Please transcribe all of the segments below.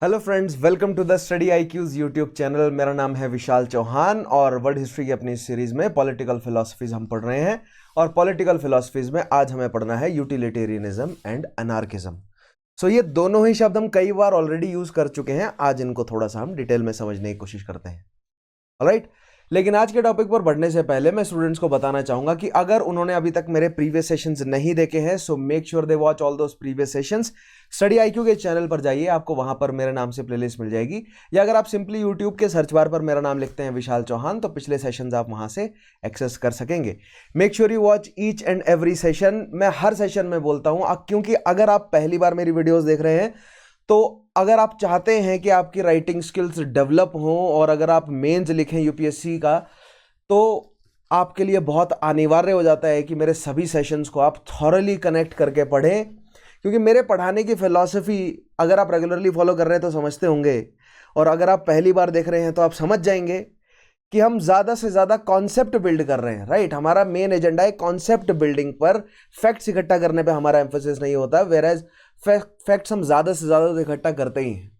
Hello friends, welcome to the study IQs YouTube channel. मेरा नाम है विशाल चौहान और वर्ल्ड हिस्ट्री की अपनी सीरीज में पॉलिटिकल फिलॉसफीज हम पढ़ रहे हैं। और पॉलिटिकल फिलॉसफीज में आज हमें पढ़ना है यूटिलिटेरियनिज्म एंड अनार्किज्म। सो ये दोनों ही शब्द हम कई बार ऑलरेडी यूज कर चुके हैं। आज इनको थोड़ा सा हम डिटेल में समझने की कोशिश करते हैं। ऑलराइट, लेकिन आज के टॉपिक पर बढ़ने से पहले मैं स्टूडेंट्स को बताना चाहूंगा कि अगर उन्होंने अभी तक मेरे प्रीवियस सेशंस नहीं देखे हैं सो make sure they watch all those previous sessions. Study IQ के चैनल पर जाइए, आपको वहां पर मेरे नाम से प्लेलिस्ट मिल जाएगी, या अगर आप सिंपली यूट्यूब के सर्च बार पर मेरा नाम लिखते हैं विशाल चौहान तो पिछले सेशंस आप वहां से एक्सेस कर सकेंगे। Make sure you watch each and every session. मैं हर सेशन में बोलता हूं क्योंकि अगर आप पहली बार मेरी वीडियोस देख रहे हैं तो अगर आप चाहते हैं कि आपकी राइटिंग स्किल्स डेवलप हों और अगर आप मेंस लिखें यूपीएससी का, तो आपके लिए बहुत अनिवार्य हो जाता है कि मेरे सभी सेशंस को आप थॉरली कनेक्ट करके पढ़ें। क्योंकि मेरे पढ़ाने की फिलॉसफी अगर आप रेगुलरली फॉलो कर रहे हैं तो समझते होंगे, और अगर आप पहली बार देख रहे हैं तो आप समझ जाएंगे कि हम ज़्यादा से ज़्यादा कॉन्सेप्ट बिल्ड कर रहे हैं। राइट, हमारा मेन एजेंडा है कॉन्सेप्ट बिल्डिंग पर, फैक्ट्स इकट्ठा करने पे हमारा एम्फोसिस नहीं होता, वेयर एज फैक्ट्स हम ज़्यादा से ज़्यादा इकट्ठा करते ही हैं।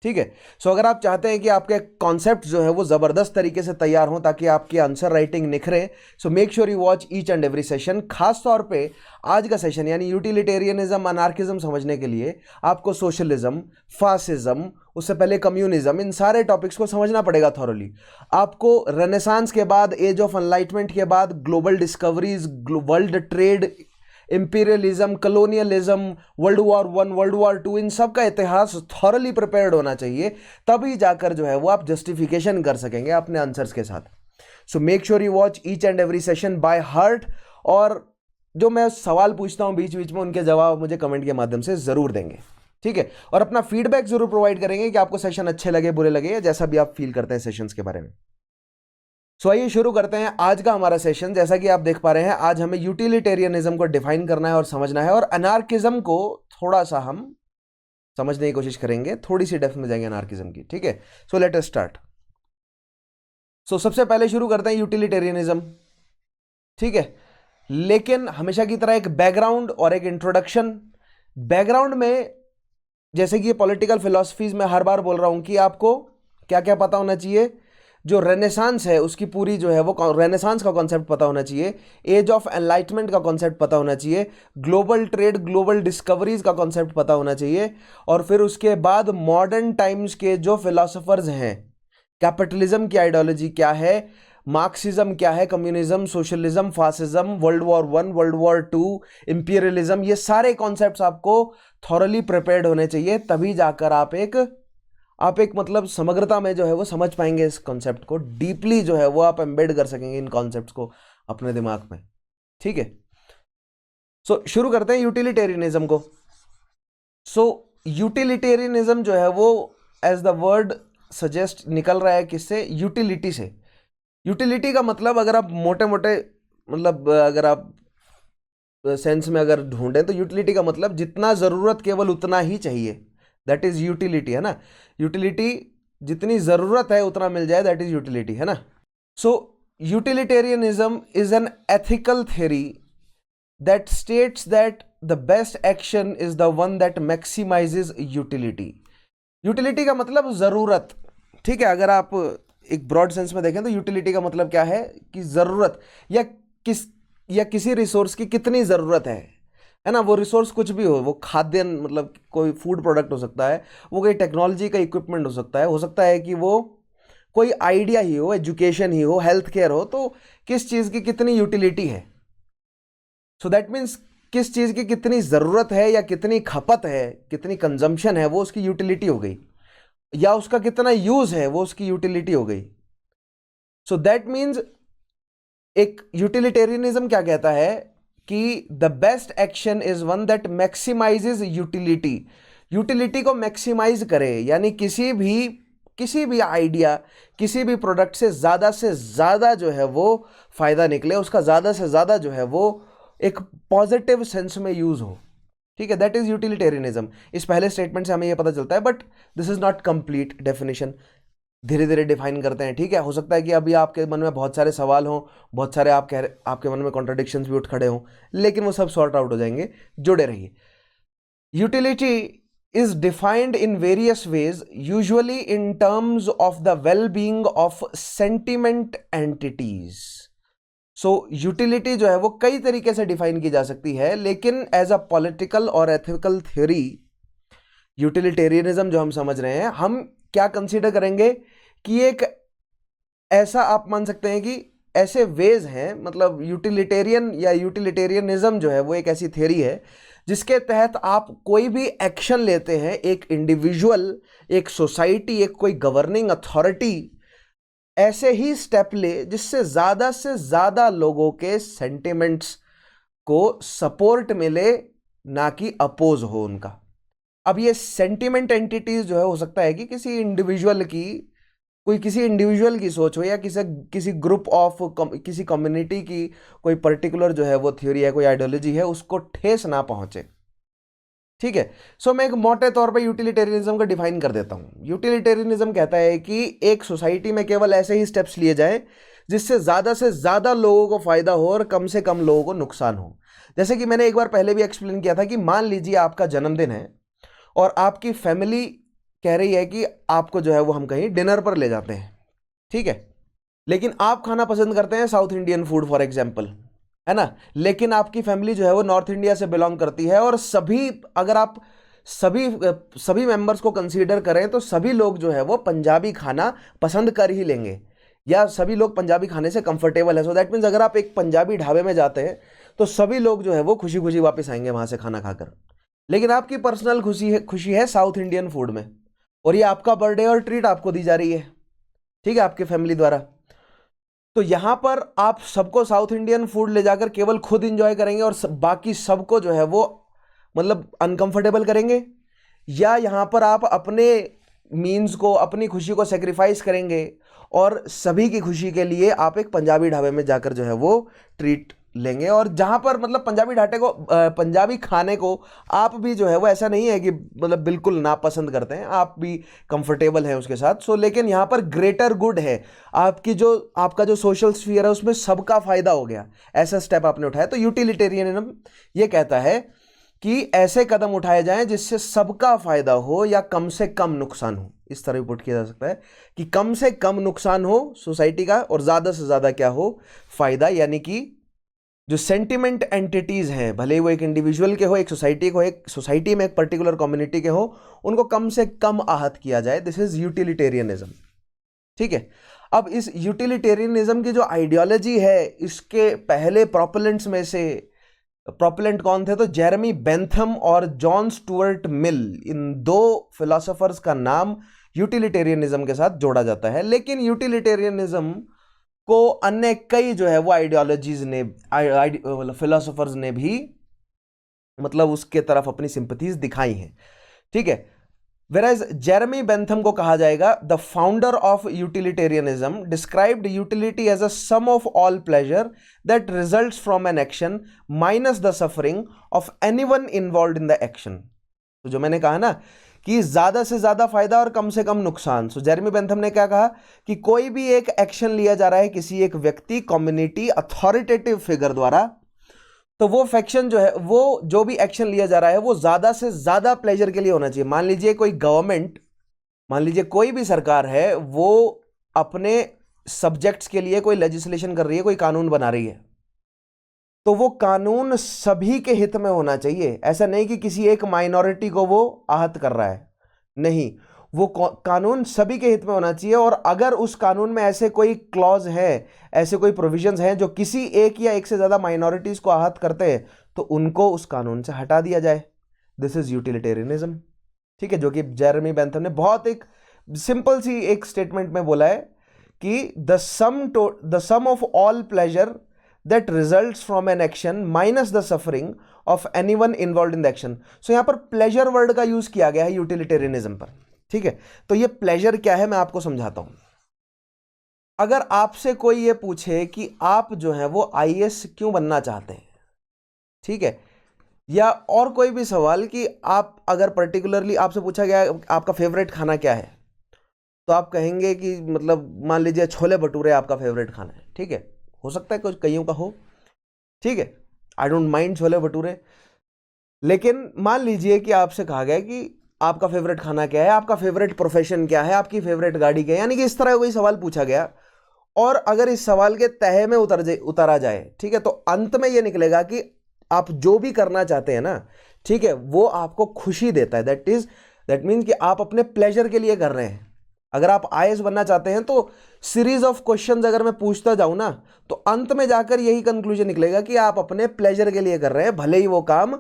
ठीक है, सो अगर आप चाहते हैं कि आपके कॉन्सेप्ट जो है वो ज़बरदस्त तरीके से तैयार हों ताकि आपकी आंसर राइटिंग निखरे, so make sure you watch each and every session. खास तौर पे आज का सेशन यानी यूटिलिटेरियनिज्म अनार्किज्म समझने के लिए आपको सोशलिज्म, फासिज्म, उससे पहले कम्युनिज्म, इन सारे टॉपिक्स को समझना पड़ेगा थॉरली। आपको रेनेसांस के बाद, एज ऑफ एनलाइटमेंट के बाद, global discoveries, world trade, imperialism, colonialism, world war 1, world war 2, इन सब का इतिहास थॉरली प्रिपेयर्ड होना चाहिए, तभी जाकर जो है वो आप जस्टिफिकेशन कर सकेंगे अपने आंसर्स के साथ। सो make sure you watch each and every session by heart, और जो मैं सवाल पूछता हूं बीच बीच में उनके जवाब मुझे कमेंट के माध्यम से जरूर देंगे। ठीक है, और अपना फीडबैक जरूर प्रोवाइड करेंगे कि आपको सेशन अच्छे लगे, बुरे लगे, या जैसा भी आप फील करते हैं सेशंस के बारे में। सो आइए शुरू करते हैं आज का हमारा सेशन। जैसा कि आप देख पा रहे हैं, आज हमें यूटिलिटेरियनिज्म को डिफाइन करना है और समझना है, और अनार्किज्म को थोड़ा सा हम समझने की कोशिश करेंगे, थोड़ी सी डेप्थ में जाएंगे अनार्किज्म की। ठीक है, सो लेट अस स्टार्ट। सो सबसे पहले शुरू करते हैं यूटिलिटेरियनिज्म। ठीक है, लेकिन हमेशा की तरह एक बैकग्राउंड और एक इंट्रोडक्शन। बैकग्राउंड में, जैसे कि पॉलिटिकल फिलॉसफीज में हर बार बोल रहा हूं कि आपको क्या क्या पता होना चाहिए। जो रेनेसांस है उसकी पूरी जो है वो रेनेसांस का कॉन्सेप्ट पता होना चाहिए, एज ऑफ एनलाइटमेंट का कॉन्सेप्ट पता होना चाहिए, ग्लोबल ट्रेड, ग्लोबल डिस्कवरीज का कॉन्सेप्ट पता होना चाहिए, और फिर उसके बाद मॉडर्न टाइम्स के जो फिलोसोफर्स हैं, कैपिटलिज्म की आइडियोलॉजी क्या है, मार्क्सिज्म क्या है, communism, socialism, fascism, world war 1, world war 2, imperialism, ये सारे कॉन्सेप्ट्स आपको थॉरली प्रिपेयर्ड होने चाहिए, तभी जाकर आप एक मतलब समग्रता में जो है वो समझ पाएंगे इस कॉन्सेप्ट को, डीपली जो है वो आप एम्बेड कर सकेंगे इन कॉन्सेप्ट्स को अपने दिमाग में। ठीक है, सो शुरू करते हैं यूटिलिटेरियनिज्म को। सो यूटिलिटेरियनिज्म जो है वो एज द वर्ड सजेस्ट निकल रहा है किससे? यूटिलिटी से। यूटिलिटी का मतलब अगर आप मोटे मोटे मतलब अगर आप सेंस में अगर ढूंढें तो यूटिलिटी का मतलब जितना ज़रूरत केवल उतना ही चाहिए, दैट इज यूटिलिटी, है ना। यूटिलिटी जितनी ज़रूरत है उतना मिल जाए, दैट इज यूटिलिटी, है ना। So utilitarianism is an ethical theory that states that the best action is the one that maximizes utility. Utility का मतलब ज़रूरत। ठीक है, अगर आप एक ब्रॉड सेंस में देखें तो यूटिलिटी का मतलब क्या है कि ज़रूरत या किसी रिसोर्स की कितनी ज़रूरत है ना। वो रिसोर्स कुछ भी हो, वो खाद्य मतलब कोई फूड प्रोडक्ट हो सकता है, वो कोई टेक्नोलॉजी का इक्विपमेंट हो सकता है कि वो कोई आइडिया ही हो, एजुकेशन ही हो, हेल्थ केयर हो, तो किस चीज़ की कितनी यूटिलिटी है। सो दैट मीन्स किस चीज़ की कितनी ज़रूरत है या कितनी खपत है, कितनी कंजम्पशन है, वो उसकी यूटिलिटी हो गई, या उसका कितना यूज़ है वो उसकी यूटिलिटी हो गई। सो दैट मीन्स एक यूटिलिटेरियनिज्म क्या कहता है कि the best action is one that maximizes utility. Utility को मैक्सिमाइज करे, यानी किसी भी आइडिया, किसी भी प्रोडक्ट से ज़्यादा जो है वो फायदा निकले, उसका ज़्यादा से ज़्यादा जो है वो एक पॉजिटिव सेंस में यूज़ हो। ठीक है, दैट इज यूटिलिटेरियनिज्म। इस पहले स्टेटमेंट से हमें यह पता चलता है, but this is not complete definition, धीरे धीरे डिफाइन करते हैं। ठीक है, हो सकता है कि अभी आपके मन में बहुत सारे सवाल हों, बहुत सारे आपके मन में कॉन्ट्रडिक्शंस भी उठ खड़े हों, लेकिन वो सब सॉर्ट आउट हो जाएंगे, जुड़े रहिए। Utility is defined in various ways, usually in terms of the well-being of sentiment entities. So utility जो है वो कई तरीके से डिफाइन की जा सकती है, लेकिन एज अ पॉलिटिकल और एथिकल थ्योरी यूटिलिटेरियनिज्म जो हम समझ रहे हैं, हम क्या कंसीडर करेंगे कि एक ऐसा आप मान सकते हैं कि ऐसे वेज हैं, मतलब यूटिलिटेरियन या यूटिलिटेरियनिज्म जो है वो एक ऐसी थ्योरी है जिसके तहत आप कोई भी एक्शन लेते हैं, एक इंडिविजुअल, एक सोसाइटी, एक कोई गवर्निंग अथॉरिटी ऐसे ही स्टेप ले जिससे ज़्यादा लोगों के सेंटिमेंट्स को सपोर्ट मिले, ना कि अपोज हो उनका। अब ये सेंटिमेंट एंटिटीज जो है हो सकता है कि किसी इंडिविजुअल की सोच हो, या किसी ग्रुप ऑफ किसी कम्युनिटी की कोई पर्टिकुलर जो है वो थ्योरी है, कोई आइडियोलॉजी है, उसको ठेस ना पहुंचे। ठीक है। सो मैं एक मोटे तौर पे यूटिलिटेरियनिज्म को डिफाइन कर देता हूं। यूटिलिटेरियनिज्म कहता है कि एक सोसाइटी में केवल ऐसे ही स्टेप्स लिए जाएं जिससे से ज्यादा लोगों को फायदा हो और कम से कम लोगों को नुकसान हो। जैसे कि मैंने एक बार पहले भी एक्सप्लेन किया था कि मान लीजिए आपका जन्मदिन है और आपकी फैमिली कह रही है कि आपको जो है वो हम कहीं डिनर पर ले जाते हैं, ठीक है, लेकिन आप खाना पसंद करते हैं south Indian food for example, है ना, लेकिन आपकी फैमिली जो है वो नॉर्थ इंडिया से बिलोंग करती है, और अगर आप सभी मेंबर्स को कंसीडर करें तो सभी लोग जो है वो पंजाबी खाना पसंद कर ही लेंगे, या सभी लोग पंजाबी खाने से कंफर्टेबल है। सो दैट मीन्स अगर आप एक पंजाबी ढाबे में जाते हैं तो सभी लोग जो है वो खुशी खुशी वापस आएंगे वहां से खाना खाकर। लेकिन आपकी पर्सनल खुशी है साउथ इंडियन फूड में, और ये आपका बर्थडे और ट्रीट आपको दी जा रही है, ठीक है, आपके फैमिली द्वारा। तो यहां पर आप सबको साउथ इंडियन फूड ले जाकर केवल खुद इंजॉय करेंगे और बाकी सबको जो है वो मतलब अनकंफर्टेबल करेंगे, या यहां पर आप अपने मीन्स को, अपनी खुशी को सेक्रीफाइस करेंगे और सभी की खुशी के लिए आप एक पंजाबी ढाबे में जाकर जो है वो ट्रीट लेंगे, और जहां पर मतलब पंजाबी खाने को आप भी जो है वो ऐसा नहीं है कि मतलब बिल्कुल नापसंद करते हैं, आप भी कंफर्टेबल हैं उसके साथ। सो लेकिन यहां पर ग्रेटर गुड है, आपका जो सोशल स्फीयर है उसमें सबका फायदा हो गया, ऐसा स्टेप आपने उठाया। तो यूटिलिटेरियनिज्म ये कहता है कि ऐसे कदम उठाए जाएं जिससे सबका फायदा हो या कम से कम नुकसान हो। इस तरह भी पुट किया जा सकता है कि कम से कम नुकसान हो सोसाइटी का और ज्यादा से ज्यादा क्या हो, फायदा। यानी कि जो सेंटिमेंट एंटिटीज हैं, भले वो एक इंडिविजुअल के हो, एक सोसाइटी में एक पर्टिकुलर कम्युनिटी के हो, उनको कम से कम आहत किया जाए। दिस इज यूटिलिटेरियनिज्म, ठीक है। अब इस यूटिलिटेरियनिज्म की जो आइडियोलॉजी है, इसके पहले प्रोपेलेंट्स में से प्रोपेलेंट कौन थे? तो जेरेमी बेंथम और जॉन स्टुअर्ट मिल, इन दो फिलोसोफर्स का नाम यूटिलिटेरियनिज्म के साथ जोड़ा जाता है। लेकिन यूटिलिटेरियनिज्म को अन्य कई जो है वो आइडियोलॉजीज ने, फिलोसोफर्स ने भी मतलब उसके तरफ अपनी सिंपथीज दिखाई हैं, ठीक है। Whereas जेरेमी बेंथम को कहा जाएगा the founder of utilitarianism, described utility as a sum of all pleasure that results from an action minus the suffering of anyone involved in the action. तो जो मैंने कहा ना कि ज्यादा से ज्यादा फायदा और कम से कम नुकसान, सो जेरेमी बेंथम ने क्या कहा कि कोई भी एक एक्शन लिया जा रहा है किसी एक व्यक्ति, कम्युनिटी, अथॉरिटेटिव फिगर द्वारा, तो वो फैक्शन जो है, वो जो भी एक्शन लिया जा रहा है वो ज्यादा से ज्यादा प्लेजर के लिए होना चाहिए। मान लीजिए कोई भी सरकार है, वो अपने सब्जेक्ट्स के लिए कोई लेजिस्लेशन कर रही है, कोई कानून बना रही है, तो वो कानून सभी के हित में होना चाहिए। ऐसा नहीं कि किसी एक माइनॉरिटी को वो आहत कर रहा है, नहीं, वो कानून सभी के हित में होना चाहिए। और अगर उस कानून में ऐसे कोई क्लॉज है, ऐसे कोई प्रोविजंस हैं जो किसी एक या एक से ज्यादा माइनॉरिटीज को आहत करते हैं, तो उनको उस कानून से हटा दिया जाए। दिस इज यूटिलिटेरियनिज्म, ठीक है, जो कि जेरेमी बेंथम ने बहुत एक सिंपल सी एक स्टेटमेंट में बोला है कि the sum of all pleasure that results from an action minus the suffering of anyone involved in the action। so यहां पर प्लेजर वर्ड का यूज किया गया है यूटिलिटेरियनिज्म पर, ठीक है। तो ये प्लेजर क्या है मैं आपको समझाता हूं। अगर आपसे कोई ये पूछे कि आप जो है वो आईएएस क्यों बनना चाहते हैं, ठीक है, या और कोई भी सवाल कि आप अगर पर्टिकुलरली आपसे पूछा गया आपका फेवरेट खाना क्या है, तो आप कहेंगे कि मतलब मान लीजिए छोले भटूरे आपका फेवरेट खाना है, ठीक है, हो सकता है कुछ कईयों का हो, ठीक है, I don't mind chole bhature. लेकिन मान लीजिए कि आपसे कहा गया कि आपका फेवरेट खाना क्या है, आपका फेवरेट प्रोफेशन क्या है, आपकी फेवरेट गाड़ी क्या है, यानी कि इस तरह कोई सवाल पूछा गया और अगर इस सवाल के तहे में उतरा जाए, ठीक है, तो अंत में यह निकलेगा कि आप जो भी करना चाहते हैं ना, ठीक है, वो आपको खुशी देता है। दैट मीन्स कि आप अपने प्लेजर के लिए कर रहे हैं। अगर आप आईएएस बनना चाहते हैं तो सीरीज ऑफ क्वेश्चंस अगर मैं पूछता जाऊं ना, तो अंत में जाकर यही कंक्लूजन निकलेगा कि आप अपने प्लेजर के लिए कर रहे हैं, भले ही वो काम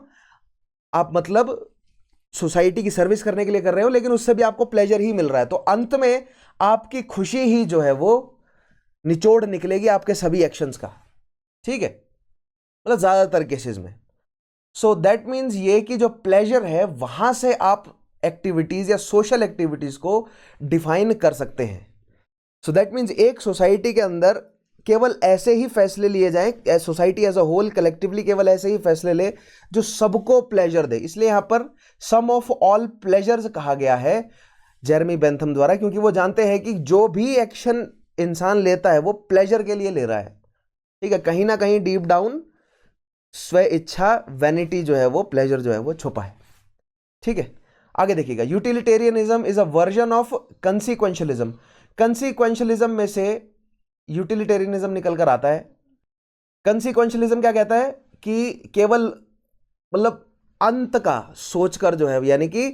आप मतलब सोसाइटी की सर्विस करने के लिए कर रहे हो, लेकिन उससे भी आपको प्लेजर ही मिल रहा है। तो अंत में आपकी खुशी ही जो है वो निचोड़ निकलेगी आपके सभी एक्शंस का, ठीक है, मतलब ज्यादातर केसेस में। सो दैट मीन्स ये कि जो प्लेजर है वहां से आप एक्टिविटीज या सोशल एक्टिविटीज को डिफाइन कर सकते हैं। सो दैट मीन्स एक सोसाइटी के अंदर केवल ऐसे ही फैसले लिए जाएं, society as a whole collectively केवल ऐसे ही फैसले ले जो सबको प्लेजर दे। इसलिए यहां पर सम ऑफ ऑल प्लेजर्स कहा गया है जेरेमी बेंथम द्वारा, क्योंकि वो जानते हैं कि जो भी एक्शन इंसान लेता है वो प्लेजर के लिए ले रहा है, ठीक है, कहीं ना कहीं डीप डाउन स्व इच्छा, वैनिटी जो है वो, प्लेजर जो है वो छुपा है, ठीक है। आगे देखिएगा, utilitarianism is a version of consequentialism. Consequentialism में से यूटिलिटेरियनिज्म निकल कर आता है। कंसीक्वेंशियलिज्म क्या कहता है कि केवल मतलब अंत का सोचकर जो है, यानी कि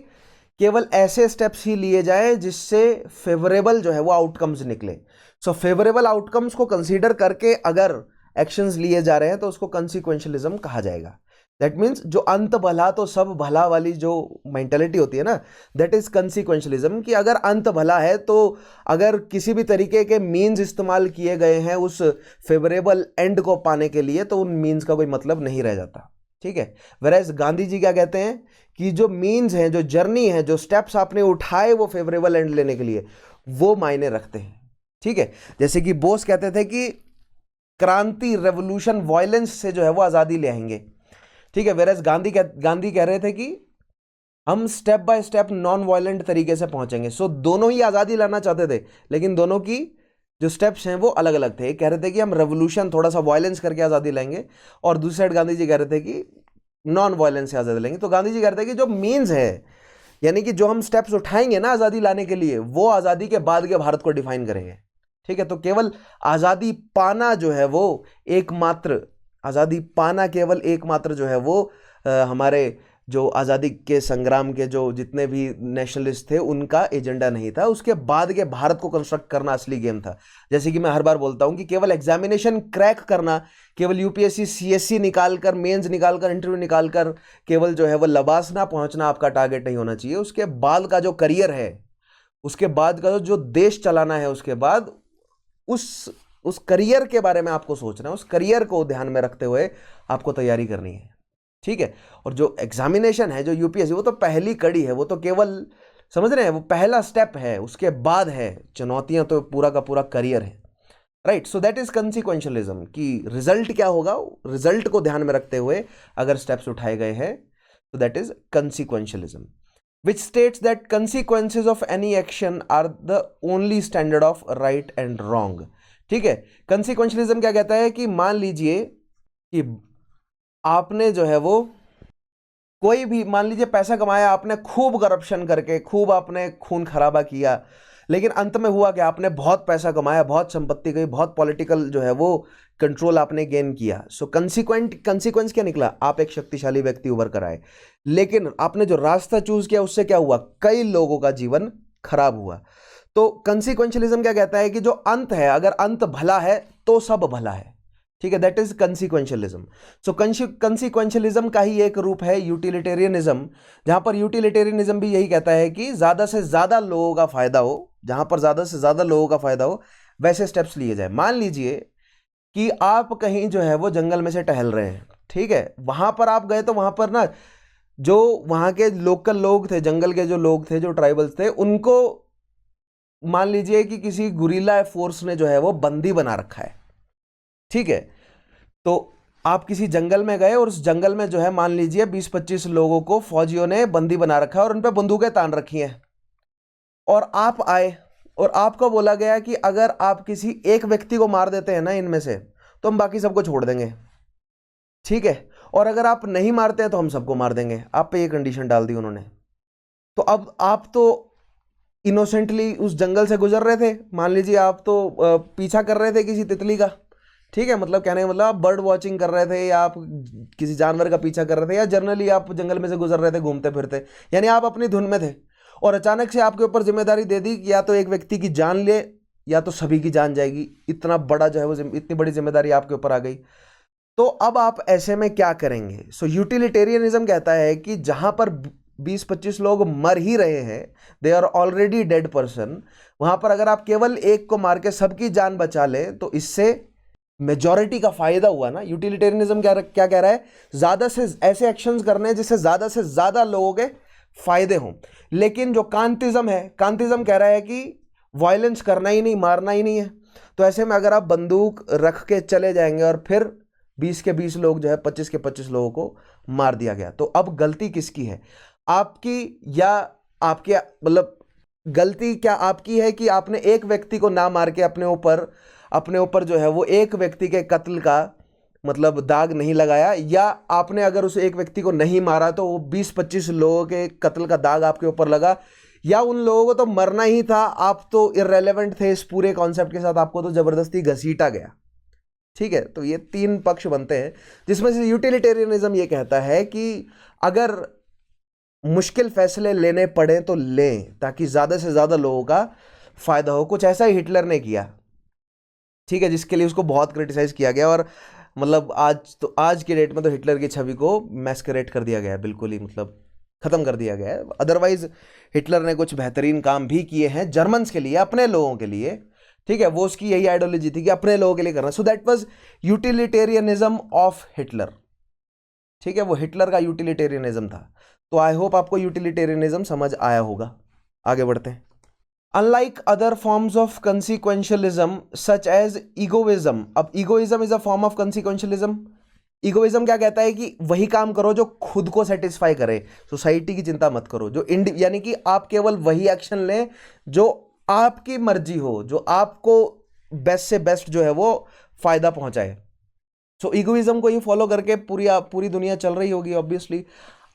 केवल ऐसे स्टेप्स ही लिए जाए जिससे फेवरेबल जो है वो आउटकम्स निकले। सो फेवरेबल आउटकम्स को कंसीडर करके अगर एक्शंस लिए जा रहे हैं तो उसको कंसीक्वेंशियलिज्म कहा जाएगा। दैट मीन्स जो अंत भला तो सब भला वाली जो मेंटेलिटी होती है ना, दैट इज कंसीक्वेंशियलिज्म, कि अगर अंत भला है तो अगर किसी भी तरीके के मीन्स इस्तेमाल किए गए हैं उस फेवरेबल एंड को पाने के लिए तो उन मीन्स का कोई मतलब नहीं रह जाता, ठीक है। वेराज गांधी जी क्या कहते हैं कि जो मीन्स हैं, जो जर्नी है, जो स्टेप्स आपने उठाए वो फेवरेबल एंड लेने के लिए, वो मायने रखते हैं, ठीक है। जैसे कि बोस कहते थे कि क्रांति, रेवोल्यूशन, वायलेंस से जो है वो आजादी ले आएंगे, ठीक है। वेराज गांधी कह रहे थे कि हम step by step non violent तरीके से पहुंचेंगे। सो दोनों ही आजादी लाना चाहते थे, लेकिन दोनों की जो स्टेप्स हैं वो अलग अलग थे। एक कह रहे थे कि हम रेवोल्यूशन, थोड़ा सा वायलेंस करके आजादी लेंगे, और दूसरी साइड गांधी जी कह रहे थे कि नॉन वायलेंस से आजादी लेंगे। तो गांधी जी कह रहे थे कि जो मीन्स है, यानी कि जो हम स्टेप्स उठाएंगे ना आजादी लाने के लिए, वो आजादी के बाद के भारत को डिफाइन करेंगे, ठीक है। तो केवल आजादी पाना जो है वो एकमात्र, आजादी पाना केवल एकमात्र जो है वो हमारे जो आज़ादी के संग्राम के जो जितने भी नेशनलिस्ट थे उनका एजेंडा नहीं था। उसके बाद के भारत को कंस्ट्रक्ट करना असली गेम था। जैसे कि मैं हर बार बोलता हूं कि केवल एग्जामिनेशन क्रैक करना, केवल यूपीएससी सीएससी निकालकर, मेंस निकालकर, इंटरव्यू निकालकर केवल जो है वो लबास ना पहुंचना आपका टारगेट नहीं होना चाहिए। उसके बाद का जो करियर है, उसके बाद का जो देश चलाना है, उसके बाद उस करियर के बारे में आपको सोचना है। उस करियर को ध्यान में रखते हुए आपको तैयारी करनी है, ठीक है। और जो एग्जामिनेशन है, जो यूपीएससी, वो तो पहली कड़ी है, वो तो केवल समझ रहे हैं, वो पहला स्टेप है। उसके बाद है चुनौतियां, तो पूरा का पूरा करियर है, राइट। सो दैट इज कंसीक्वेंशियलिज्म, कि रिजल्ट क्या होगा, रिजल्ट को ध्यान में रखते हुए अगर स्टेप्स उठाए गए हैं, तो that is consequentialism, which states that consequences of any action are the only standard of right and wrong, ठीक है। कंसीक्वेंशियलिज्म क्या कहता है कि मान लीजिए कि आपने जो है वो कोई भी, मान लीजिए पैसा कमाया आपने, खूब करप्शन करके, खूब आपने खून खराबा किया, लेकिन अंत में हुआ कि आपने बहुत पैसा कमाया, बहुत संपत्ति गई, बहुत पॉलिटिकल जो है वो कंट्रोल आपने गेन किया। सो कंसीक्वेंस क्या निकला, आप एक शक्तिशाली व्यक्ति उभर कर आए, लेकिन आपने जो रास्ता चूज किया उससे क्या हुआ, कई लोगों का जीवन खराब हुआ। तो कंसीक्वेंशियलिज्म क्या कहता है कि जो अंत है, अगर अंत भला है तो सब भला है, ठीक है। That is कंसीक्वेंशियलिज्म। सो कंसीक्वेंशियलिज्म का ही एक रूप है यूटिलिटेरियनिज्म, जहां पर यूटिलिटेरियनिज्म भी यही कहता है कि ज्यादा से ज्यादा लोगों का फायदा हो, जहां पर ज्यादा से ज्यादा लोगों का फायदा हो वैसे स्टेप्स लिए जाए। मान लीजिए कि आप कहीं जो है वो जंगल में से टहल रहे हैं, ठीक है, वहां पर आप गए, तो वहां पर ना जो वहां के लोकल लोग थे, जंगल के जो लोग थे, जो ट्राइबल्स थे, उनको मान लीजिए कि किसी गुरिल्ला फोर्स ने जो है वो बंदी बना रखा है, ठीक है। तो आप किसी जंगल में गए और उस जंगल में जो है मान लीजिए 20-25 लोगों को फौजियों ने बंदी बना रखा है और उन पर बंदूकें तान रखी हैं, और आप आए और आपको बोला गया कि अगर आप किसी एक व्यक्ति को मार देते हैं ना इनमें से, तो हम बाकी सबको छोड़ देंगे, ठीक है, और अगर आप नहीं मारते हैं तो हम सबको मार देंगे। आप पे ये कंडीशन डाल दी उन्होंने, तो अब आप तो इनोसेंटली उस जंगल से गुजर रहे थे, मान लीजिए आप तो पीछा कर रहे थे किसी तितली का, ठीक है, मतलब कहने का मतलब आप बर्ड वॉचिंग कर रहे थे या आप किसी जानवर का पीछा कर रहे थे या जनरली आप जंगल में से गुजर रहे थे घूमते फिरते, यानी आप अपनी धुन में थे और अचानक से आपके ऊपर जिम्मेदारी दे दी कि या तो एक व्यक्ति की जान ले या तो सभी की जान जाएगी। इतना बड़ा जो है वो इतनी बड़ी जिम्मेदारी आपके ऊपर आ गई। तो अब आप ऐसे में क्या करेंगे? सो यूटिलिटेरियनिज्म कहता है कि जहां पर 20-25 लोग मर ही रहे हैं, they are already dead person, वहां पर अगर आप केवल एक को मार के सबकी जान बचा ले तो इससे मेजॉरिटी का फायदा हुआ ना। यूटिलिटेरियनिज्म क्या कह रहा है? ज्यादा से ऐसे एक्शंस करने हैं जिससे ज्यादा से ज्यादा लोगों के फायदे हों। लेकिन जो कांतिज्म है, कांतिज्म कह रहा है कि वायलेंस करना ही नहीं, मारना ही नहीं है। तो ऐसे में अगर आप बंदूक रख के चले जाएंगे और फिर 20 के 20 लोग जो है 25 के 25 लोगों को मार दिया गया, तो अब गलती किसकी है? आपकी या आपके, मतलब गलती क्या आपकी है कि आपने एक व्यक्ति को ना मार के अपने ऊपर जो है वो एक व्यक्ति के कत्ल का मतलब दाग नहीं लगाया, या आपने अगर उस एक व्यक्ति को नहीं मारा तो वो 20-25 लोगों के कत्ल का दाग आपके ऊपर लगा, या उन लोगों को तो मरना ही था, आप तो इररेलेवेंट थे इस पूरे कॉन्सेप्ट के साथ, आपको तो जबरदस्ती घसीटा गया। ठीक है, तो ये 3 पक्ष बनते हैं, जिसमें से यूटिलिटेरियनिज्म ये कहता है कि अगर मुश्किल फैसले लेने पड़े तो लें ताकि ज्यादा से ज्यादा लोगों का फायदा हो। कुछ ऐसा ही हिटलर ने किया, ठीक है, जिसके लिए उसको बहुत क्रिटिसाइज किया गया, और मतलब आज के डेट में तो हिटलर की छवि को मैस्करेट कर दिया गया है, बिल्कुल ही मतलब खत्म कर दिया गया है। अदरवाइज हिटलर ने कुछ बेहतरीन काम भी किए हैं जर्मन्स के लिए, अपने लोगों के लिए, ठीक है, वो उसकी यही आइडियोलॉजी थी कि अपने लोगों के लिए करना। So that was utilitarianism of Hitler, ठीक है, वो हिटलर का यूटिलिटेरियनिज्म था। तो आई होप आपको यूटिलिटेरियनिज्म समझ आया होगा। आगे बढ़ते हैं। Unlike other forms of consequentialism such as egoism, अब egoism is a form of consequentialism। egoism क्या कहता है कि वही काम करो जो खुद को सेटिस्फाई करे, सोसाइटी की चिंता मत करो, जो यानी कि आप केवल वही एक्शन लें जो आपकी मर्जी हो, जो आपको बेस्ट से बेस्ट जो है वो फायदा पहुंचाए। सो ईगोइज्म को ही फॉलो करके पूरी दुनिया चल रही होगी ऑब्वियसली।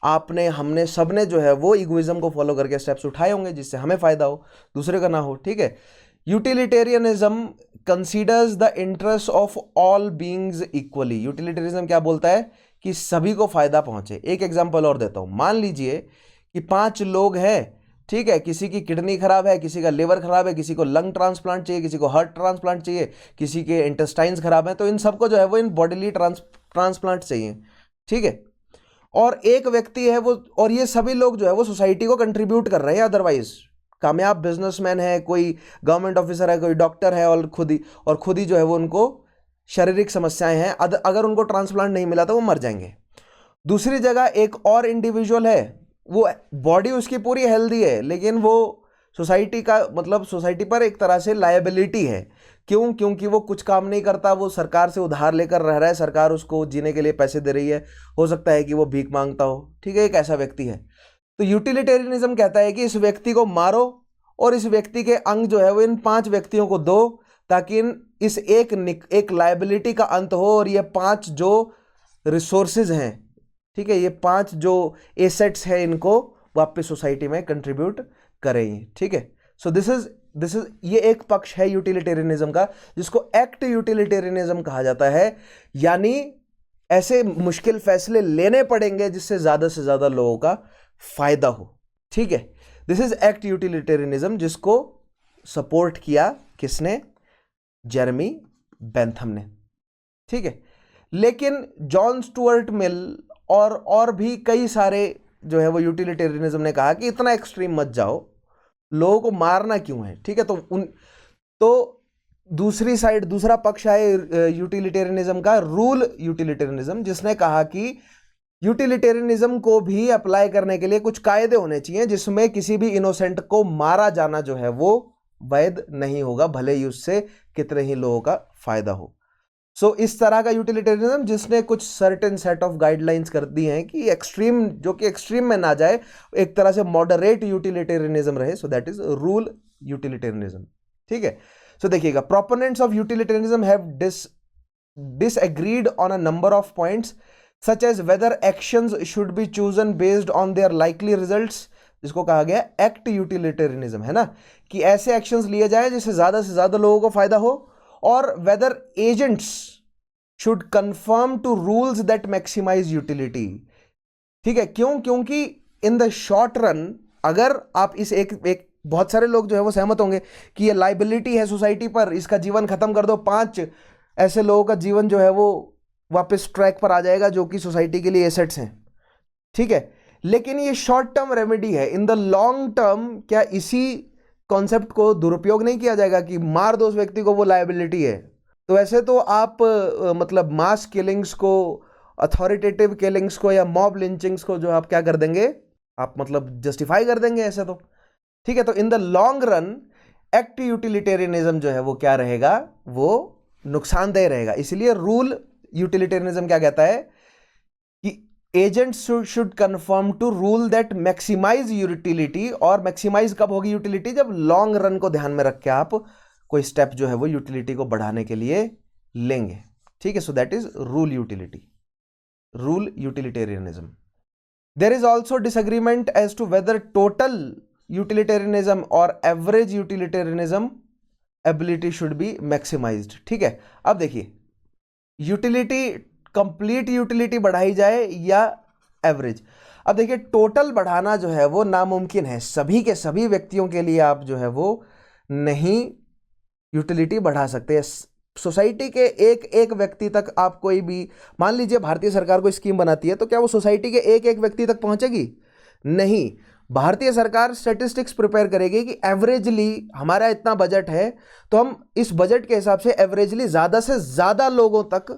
आपने, हमने, सबने जो है वो इगोइज्म को फॉलो करके स्टेप्स उठाए होंगे जिससे हमें फायदा हो, दूसरे का ना हो, ठीक है। Utilitarianism considers the interest of all beings equally. Utilitarianism क्या बोलता है कि सभी को फायदा पहुंचे। एक एग्जांपल और देता हूं, मान लीजिए कि 5 लोग हैं, ठीक है, किसी की किडनी खराब है, किसी का लिवर खराब है, किसी को लंग ट्रांसप्लांट चाहिए, किसी को हार्ट ट्रांसप्लांट चाहिए, किसी के इंटेस्टाइन्स खराब हैं, तो इन सबको जो है वो इन बॉडीली ट्रांसप्लांट चाहिए, ठीक है। और एक व्यक्ति है वो, और ये सभी लोग जो है वो सोसाइटी को कंट्रीब्यूट कर रहे हैं, अदरवाइज कामयाब बिजनेसमैन है, कोई गवर्नमेंट ऑफिसर है, कोई डॉक्टर है, और खुद ही जो है वो उनको शारीरिक समस्याएं हैं, अगर उनको ट्रांसप्लांट नहीं मिला तो वो मर जाएंगे। दूसरी जगह एक और इंडिविजुअल है, वो बॉडी उसकी पूरी हेल्दी है, लेकिन वो सोसाइटी का, मतलब सोसाइटी पर एक तरह से लायबिलिटी है। क्यों? क्योंकि वो कुछ काम नहीं करता, वो सरकार से उधार लेकर रह रहा है, सरकार उसको जीने के लिए पैसे दे रही है, हो सकता है कि वो भीख मांगता हो, ठीक है, एक ऐसा व्यक्ति है। तो यूटिलिटेरियनिज्म कहता है कि इस व्यक्ति को मारो और इस व्यक्ति के अंग जो है वो इन 5 व्यक्तियों को दो, ताकि इस एक लायबिलिटी का अंत हो, और ये 5 जो रिसोर्सेज हैं, ठीक है, ये 5 जो एसेट्स हैं, इनको वापस सोसाइटी में कंट्रीब्यूट करें, ठीक है। सो दिस इज ये एक पक्ष है यूटिलिटेरियनिज्म का, जिसको एक्ट यूटिलिटेरियनिज्म कहा जाता है, यानी ऐसे मुश्किल फैसले लेने पड़ेंगे जिससे ज्यादा से ज्यादा लोगों का फायदा हो, ठीक है। दिस इज एक्ट यूटिलिटेरियनिज्म, जिसको सपोर्ट किया किसने? जेरेमी बेंथम ने, ठीक है। लेकिन जॉन स्टुअर्ट मिल और भी कई सारे जो है वो यूटिलिटेरियनिज्म ने कहा कि इतना एक्सट्रीम मत जाओ, लोगों को मारना क्यों है, ठीक है। तो दूसरी साइड, दूसरा पक्ष है यूटिलिटेरियनिज्म का, रूल यूटिलिटेरियनिज्म, जिसने कहा कि यूटिलिटेरियनिज्म को भी अप्लाई करने के लिए कुछ कायदे होने चाहिए, जिसमें किसी भी इनोसेंट को मारा जाना जो है वो वैध नहीं होगा, भले ही उससे कितने ही लोगों का फायदा हो। सो इस तरह का यूटिलिटेरियनिज्म, जिसने कुछ सर्टेन सेट ऑफ गाइडलाइंस कर दी हैं कि एक्सट्रीम, जो कि एक्सट्रीम में ना जाए, एक तरह से मॉडरेट यूटिलिटेरियनिज्म रहे। सो दैट इज रूल यूटिलिटेरियनिज्म, ठीक है। सो देखिएगा, proponents of utilitarianism have disagreed on a number of points such as whether actions should be chosen based on their likely results, जिसको कहा गया एक्ट यूटिलिटेरियनिज्म, है ना, कि ऐसे एक्शंस लिए जाएं जिससे ज्यादा से ज्यादा लोगों को फायदा हो, और whether agents should conform to rules that maximise utility. ठीक है, क्यों? क्योंकि इन द शॉर्ट रन अगर आप इस एक बहुत सारे लोग जो है वो सहमत होंगे कि ये लाइबिलिटी है सोसाइटी पर, इसका जीवन खत्म कर दो, 5 ऐसे लोगों का जीवन जो है वो वापस ट्रैक पर आ जाएगा जो कि सोसाइटी के लिए एसेट्स हैं। ठीक है, लेकिन ये शॉर्ट टर्म रेमेडी है। इन द लॉन्ग टर्म क्या इसी कॉन्सेप्ट को दुरुपयोग नहीं किया जाएगा कि मार दो उस व्यक्ति को, वो लायबिलिटी है? तो वैसे तो आप मतलब मास किलिंग्स को, अथॉरिटेटिव किलिंग्स को या मॉब लिंचिंग्स को जो आप क्या कर देंगे, आप मतलब जस्टिफाई कर देंगे ऐसे तो। ठीक है, तो in the long run act utilitarianism जो है वो क्या रहेगा, वो नुकसानदेह रहेगा। इसलिए रूल यूटिलिटेरियनिज्म क्या कहता है कि agents should conform to rule that maximise utility. और मैक्सिमाइज कब होगी यूटिलिटी? जब लॉन्ग रन को ध्यान में रख के आप कोई स्टेप जो है वो यूटिलिटी को बढ़ाने के लिए लेंगे। ठीक है, so that is rule utility, rule utilitarianism. There is also disagreement as to whether total utilitarianism और average utilitarianism ability should be maximized. ठीक है, अब देखिए, यूटिलिटी, कंप्लीट यूटिलिटी बढ़ाई जाए या एवरेज? अब देखिए, टोटल बढ़ाना जो है वो नामुमकिन है, सभी के सभी व्यक्तियों के लिए आप जो है वो नहीं यूटिलिटी बढ़ा सकते। सोसाइटी के एक एक व्यक्ति तक आप कोई भी, मान लीजिए भारतीय सरकार कोई स्कीम बनाती है, तो क्या वो सोसाइटी के एक एक व्यक्ति तक पहुंचेगी? नहीं। भारतीय सरकार स्टैटिस्टिक्स प्रिपेयर करेगी कि एवरेजली हमारा इतना बजट है, तो हम इस बजट के हिसाब से एवरेजली ज़्यादा से ज़्यादा लोगों तक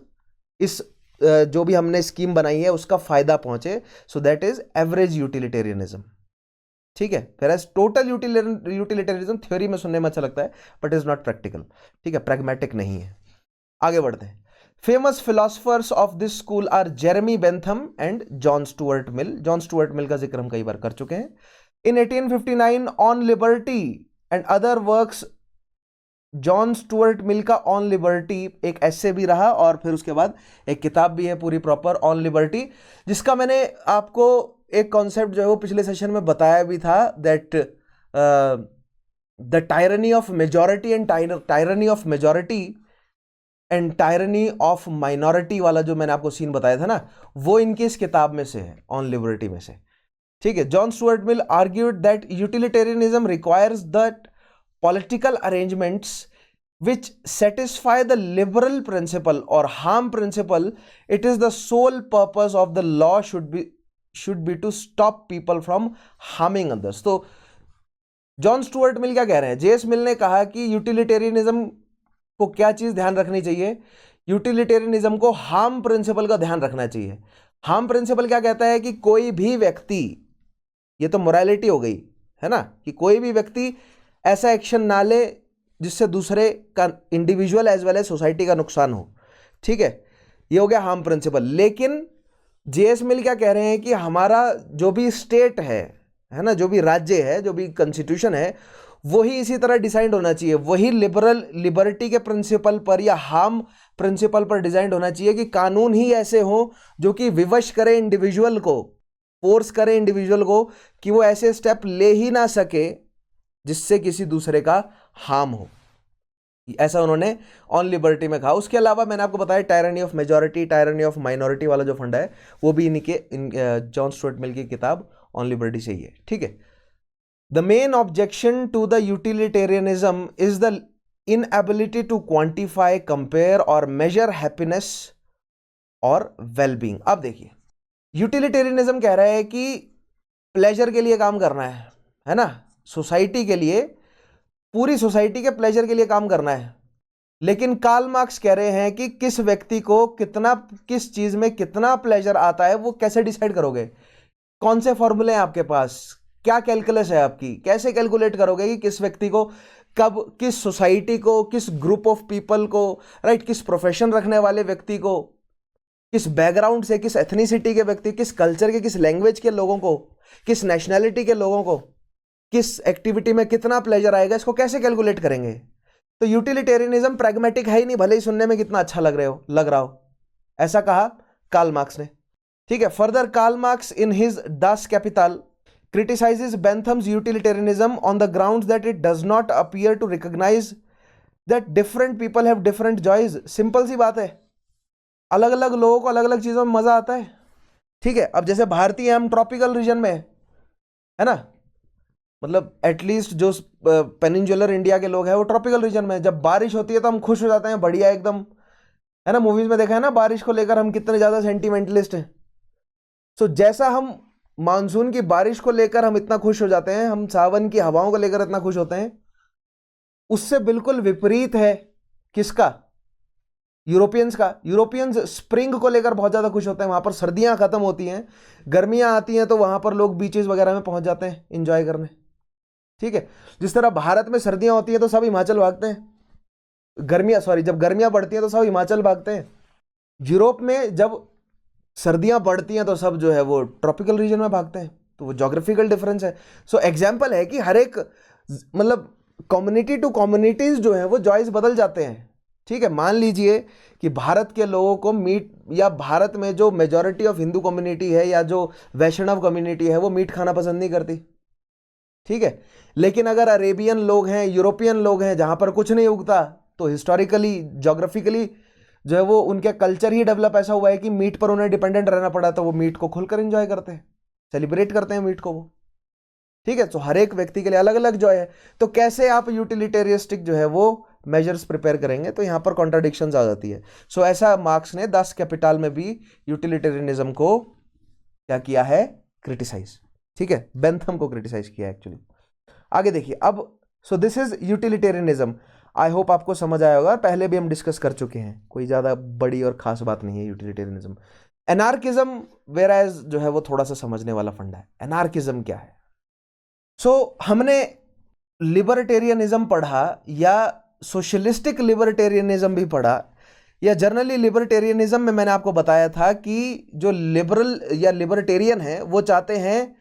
इस जो भी हमने स्कीम बनाई है उसका फायदा पहुंचे। सो दैट इज एवरेज यूटिलिटेरियनिज्म। ठीक है, फिर एज टोटल यूटिलिटेरियनिज्म थ्योरी में सुनने में अच्छा लगता है, बट इज नॉट प्रैक्टिकल। ठीक है, प्रैग्मेटिक नहीं है। आगे बढ़ते हैं। Famous philosophers of this school are Jeremy Bentham and John Stuart Mill. John Stuart Mill का जिक्र हम कई बार कर चुके हैं। In 1859 On Liberty and other works, John Stuart Mill का ऑन लिबर्टी एक एसे भी रहा, और फिर उसके बाद एक किताब भी है पूरी प्रॉपर ऑन लिबर्टी, जिसका मैंने आपको एक कॉन्सेप्ट जो है वो पिछले सेशन में बताया भी था, that the tyranny of majority and tyranny of majority and tyranny of minority वाला जो मैंने आपको सीन बताया था ना, वो इनकी इस किताब में से है, ऑन लिबर्टी में से। ठीक है, John Stuart mill argued that utilitarianism requires that political arrangements which satisfy the liberal principle or harm principle. It is the sole purpose of the law should be to stop people from harming others. तो John Stuart मिल क्या कह रहे हैं? JS मिल ने कहा कि utilitarianism को क्या चीज ध्यान रखनी चाहिए? यूटिलिटेरियनिज्म को हार्म प्रिंसिपल का ध्यान रखना चाहिए। हार्म प्रिंसिपल क्या कहता है कि कोई भी व्यक्ति, ये तो मोरालिटी हो गई है ना, कि कोई भी व्यक्ति ऐसा एक्शन ना ले जिससे दूसरे का, individual as well as society का नुकसान हो। ठीक है, ये हो गया हार्म प्रिंसिपल। लेकिन जेएस मिल क्या कह रहे हैं कि हमारा जो भी स्टेट है ना, जो भी राज्य है, जो भी कॉन्स्टिट्यूशन है, वही इसी तरह डिजाइंड होना चाहिए, वही लिबर्टी के प्रिंसिपल पर या हार्म प्रिंसिपल पर डिजाइंड होना चाहिए कि कानून ही ऐसे हो जो कि विवश करे इंडिविजुअल को, फोर्स करे इंडिविजुअल को कि वो ऐसे स्टेप ले ही ना सके जिससे किसी दूसरे का हार्म हो। ऐसा उन्होंने ऑन लिबर्टी में कहा। उसके अलावा मैंने आपको बताया tyranny of majority, tyranny of minority वाला जो फंडा है वो भी जॉन स्टुअर्ट मिल की किताब ऑन लिबर्टी से ही है। ठीक है, the main objection to the utilitarianism is the inability to quantify, compare और मेजर हैप्पीनेस और वेलबींग। अब देखिए, यूटिलिटेरियनिज्म कह रहा है कि प्लेजर के लिए काम करना है ना, सोसाइटी के लिए, पूरी सोसाइटी के प्लेजर के लिए काम करना है। लेकिन कार्ल मार्क्स कह रहे हैं कि किस व्यक्ति को कितना, किस चीज में कितना प्लेजर आता है वो कैसे डिसाइड करोगे? कौन से फॉर्मूले हैं आपके पास? क्या कैलकुलस है आपकी? कैसे कैलकुलेट करोगे कि किस व्यक्ति को कब, किस सोसाइटी को, किस ग्रुप ऑफ पीपल को, राइट, किस प्रोफेशन रखने वाले व्यक्ति को, किस बैकग्राउंड से, किस एथनिसिटी के व्यक्ति, किस कल्चर के, किस लैंग्वेज के लोगों को, किस नेशनैलिटी के लोगों को किस एक्टिविटी में कितना प्लेजर आएगा, इसको कैसे कैलकुलेट करेंगे? तो यूटिलिटेरियनिज्म प्रैग्मेटिक है ही नहीं, भले ही सुनने में कितना अच्छा लग रहा हो। ऐसा कहा कार्ल मार्क्स ने। ठीक है, further Karl Marx in his Das Kapital criticizes Bentham's utilitarianism on the grounds that it does not appear to recognize that different people have different joys. Simple सी बात है, अलग अलग लोगों को अलग अलग चीज़ों में मज़ा आता है, ठीक है। अब जैसे भारतीय हम ट्रॉपिकल रीजन में है ना, मतलब एटलीस्ट जो पेनिनसुलर इंडिया के लोग हैं वो ट्रॉपिकल रीजन में, जब बारिश होती है तो हम खुश हो जाते हैं, बढ़िया एकदम, है ना। मूवीज में देखा है ना बारिश को लेकर हम कितने ज़्यादा सेंटिमेंटलिस्ट हैं। तो जैसा हम मानसून की बारिश को लेकर हम इतना खुश हो जाते हैं, हम सावन की हवाओं को लेकर इतना खुश होते हैं, उससे बिल्कुल विपरीत है किसका? यूरोपियंस का। यूरोपियंस स्प्रिंग को लेकर बहुत ज़्यादा खुश होते हैं, वहाँ पर सर्दियाँ खत्म होती हैं, गर्मियाँ आती हैं, तो वहाँ पर लोग बीचेस वगैरह में पहुँच जाते हैं इंजॉय करने, ठीक है। जिस तरह भारत में सर्दियाँ होती हैं तो सब हिमाचल भागते हैं, जब गर्मियाँ बढ़ती हैं तो सब हिमाचल भागते हैं। यूरोप में जब सर्दियाँ बढ़ती हैं तो सब जो है वो ट्रॉपिकल रीजन में भागते हैं, तो वो जोग्राफिकल डिफरेंस है। सो एग्जाम्पल है कि हर एक मतलब कम्युनिटी टू कम्युनिटीज जो है वो जॉइस बदल जाते हैं, ठीक है। मान लीजिए कि भारत के लोगों को मीट, या भारत में जो मेजॉरिटी ऑफ हिंदू कम्युनिटी है या जो वैष्णव कम्युनिटी है वो मीट खाना पसंद नहीं करती, ठीक है। लेकिन अगर अरेबियन लोग हैं, यूरोपियन लोग हैं, जहाँ पर कुछ नहीं उगता, तो हिस्टोरिकली जोग्राफिकली जो है वो उनका कल्चर ही डेवलप ऐसा हुआ है कि मीट पर उन्हें डिपेंडेंट रहना पड़ा, तो वो मीट को खुलकर एंजॉय करते हैं, सेलिब्रेट करते हैं मीट को वो, ठीक है। तो हर एक व्यक्ति के लिए अलग अलग जॉय है। तो कैसे आप यूटिलिटेरियस्टिक जो है वो मेजर्स प्रिपेयर करेंगे, तो यहाँ पर कॉन्ट्राडिक्शंस आ जाती है। सो ऐसा मार्क्स ने 10 कैपिटल में भी यूटिलिटेरियनिज्म को क्या किया है? क्रिटिसाइज, ठीक है। बेंथम को क्रिटिसाइज किया एक्चुअली। आगे देखिए अब, सो this is utilitarianism. I hope आपको समझ आया होगा, पहले भी हम डिस्कस कर चुके हैं, कोई ज़्यादा बड़ी और खास बात नहीं है यूटिलिटेरियनिज्म। एनार्किज्म वेयर एज जो है वो थोड़ा सा समझने वाला फंडा है। एनार्किज्म क्या है? सो हमने लिबर्टेरियनिज्म पढ़ा, या सोशलिस्टिक लिबर्टेरियनिज्म भी पढ़ा, या जनरली लिबर्टेरियनिज्म में मैंने आपको बताया था कि जो लिबरल या लिबर्टेरियन है वो चाहते हैं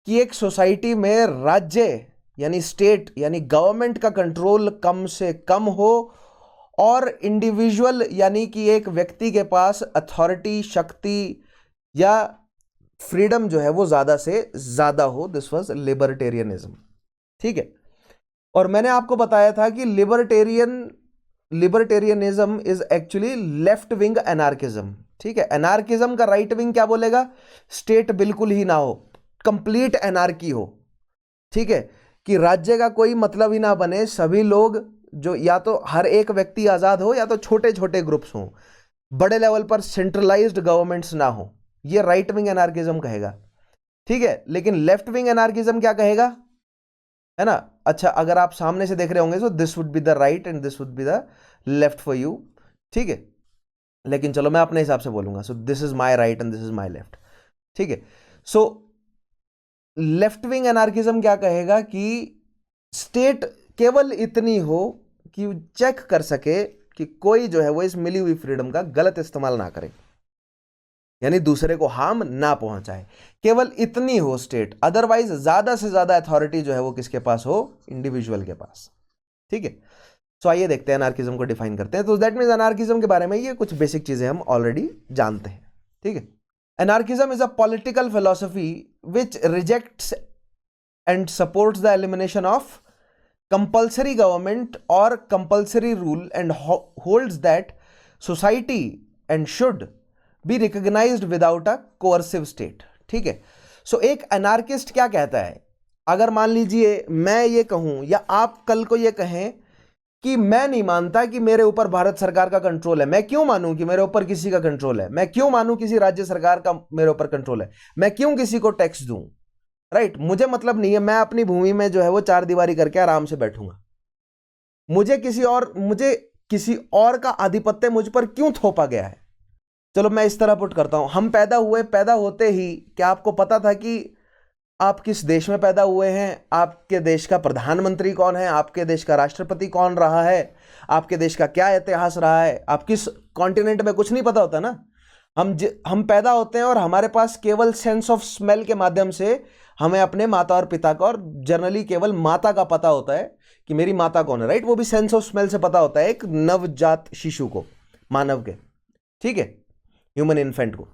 कि एक सोसाइटी में राज्य यानी स्टेट यानी गवर्नमेंट का कंट्रोल कम से कम हो, और इंडिविजुअल यानी कि एक व्यक्ति के पास अथॉरिटी, शक्ति या फ्रीडम जो है वो ज़्यादा से ज़्यादा हो। दिस वाज लिबर्टेरियनिज्म, ठीक है। और मैंने आपको बताया था कि libertarianism is actually left wing anarchism, ठीक है। एनार्किज्म का राइट विंग क्या बोलेगा? स्टेट बिल्कुल ही ना हो, कंप्लीट एनार्की हो, ठीक है, कि राज्य का कोई मतलब ही ना बने, सभी लोग जो, या तो हर एक व्यक्ति आज़ाद हो, या तो छोटे छोटे ग्रुप्स हों, बड़े लेवल पर सेंट्रलाइज्ड गवर्नमेंट्स ना हो। ये राइट विंग एनार्किज्म कहेगा, ठीक है। लेकिन लेफ्ट विंग एनार्किज्म क्या कहेगा, है ना? अच्छा, अगर आप सामने से देख रहे होंगे तो this would be the right and this would be the left for you, ठीक है। लेकिन चलो मैं अपने हिसाब से बोलूंगा, सो this is my right and this is my left, ठीक है। सो लेफ्ट विंग एनार्किज्म क्या कहेगा कि स्टेट केवल इतनी हो कि चेक कर सके कि कोई जो है वो इस मिली हुई फ्रीडम का गलत इस्तेमाल ना करे, यानी दूसरे को हार्म ना पहुंचाए, केवल इतनी हो स्टेट। अदरवाइज ज्यादा से ज्यादा अथॉरिटी जो है वो किसके पास हो? इंडिविजुअल के पास, ठीक है। सो आइए देखते हैं एनार्किज्म को डिफाइन करते हैं। तो दैट मीन्स एनार्किज्म के बारे में ये कुछ बेसिक चीजें हम ऑलरेडी जानते हैं, ठीक है। Anarchism is a political philosophy which rejects and supports the elimination of compulsory government or compulsory rule and holds that society and should be recognized without a coercive state, ठीक है। सो एक anarchist क्या कहता है? अगर मान लीजिए मैं ये कहूं या आप कल को ये कहें कि मैं नहीं मानता कि मेरे ऊपर भारत सरकार का कंट्रोल है, मैं क्यों मानूं कि मेरे ऊपर किसी का कंट्रोल है? मैं क्यों मानूं किसी राज्य सरकार का मेरे ऊपर कंट्रोल है? मैं क्यों किसी को टैक्स दूं? राइट, मुझे मतलब नहीं है, मैं अपनी भूमि में जो है वो चार दीवारी करके आराम से बैठूंगा। मुझे किसी और का आधिपत्य मुझ पर क्यों थोपा गया है? चलो मैं इस तरह पुट करता हूं, हम पैदा होते ही क्या आपको पता था कि आप किस देश में पैदा हुए हैं? आपके देश का प्रधानमंत्री कौन है? आपके देश का राष्ट्रपति कौन रहा है? आपके देश का क्या इतिहास रहा है? आप किस कॉन्टिनेंट में, कुछ नहीं पता होता ना। हम पैदा होते हैं और हमारे पास केवल सेंस ऑफ स्मेल के माध्यम से हमें अपने माता और पिता का, और जनरली केवल माता का पता होता है कि मेरी माता कौन है, राइट। वो भी सेंस ऑफ स्मेल से पता होता है एक नवजात शिशु को, मानव के, ठीक है, ह्यूमन इन्फेंट को।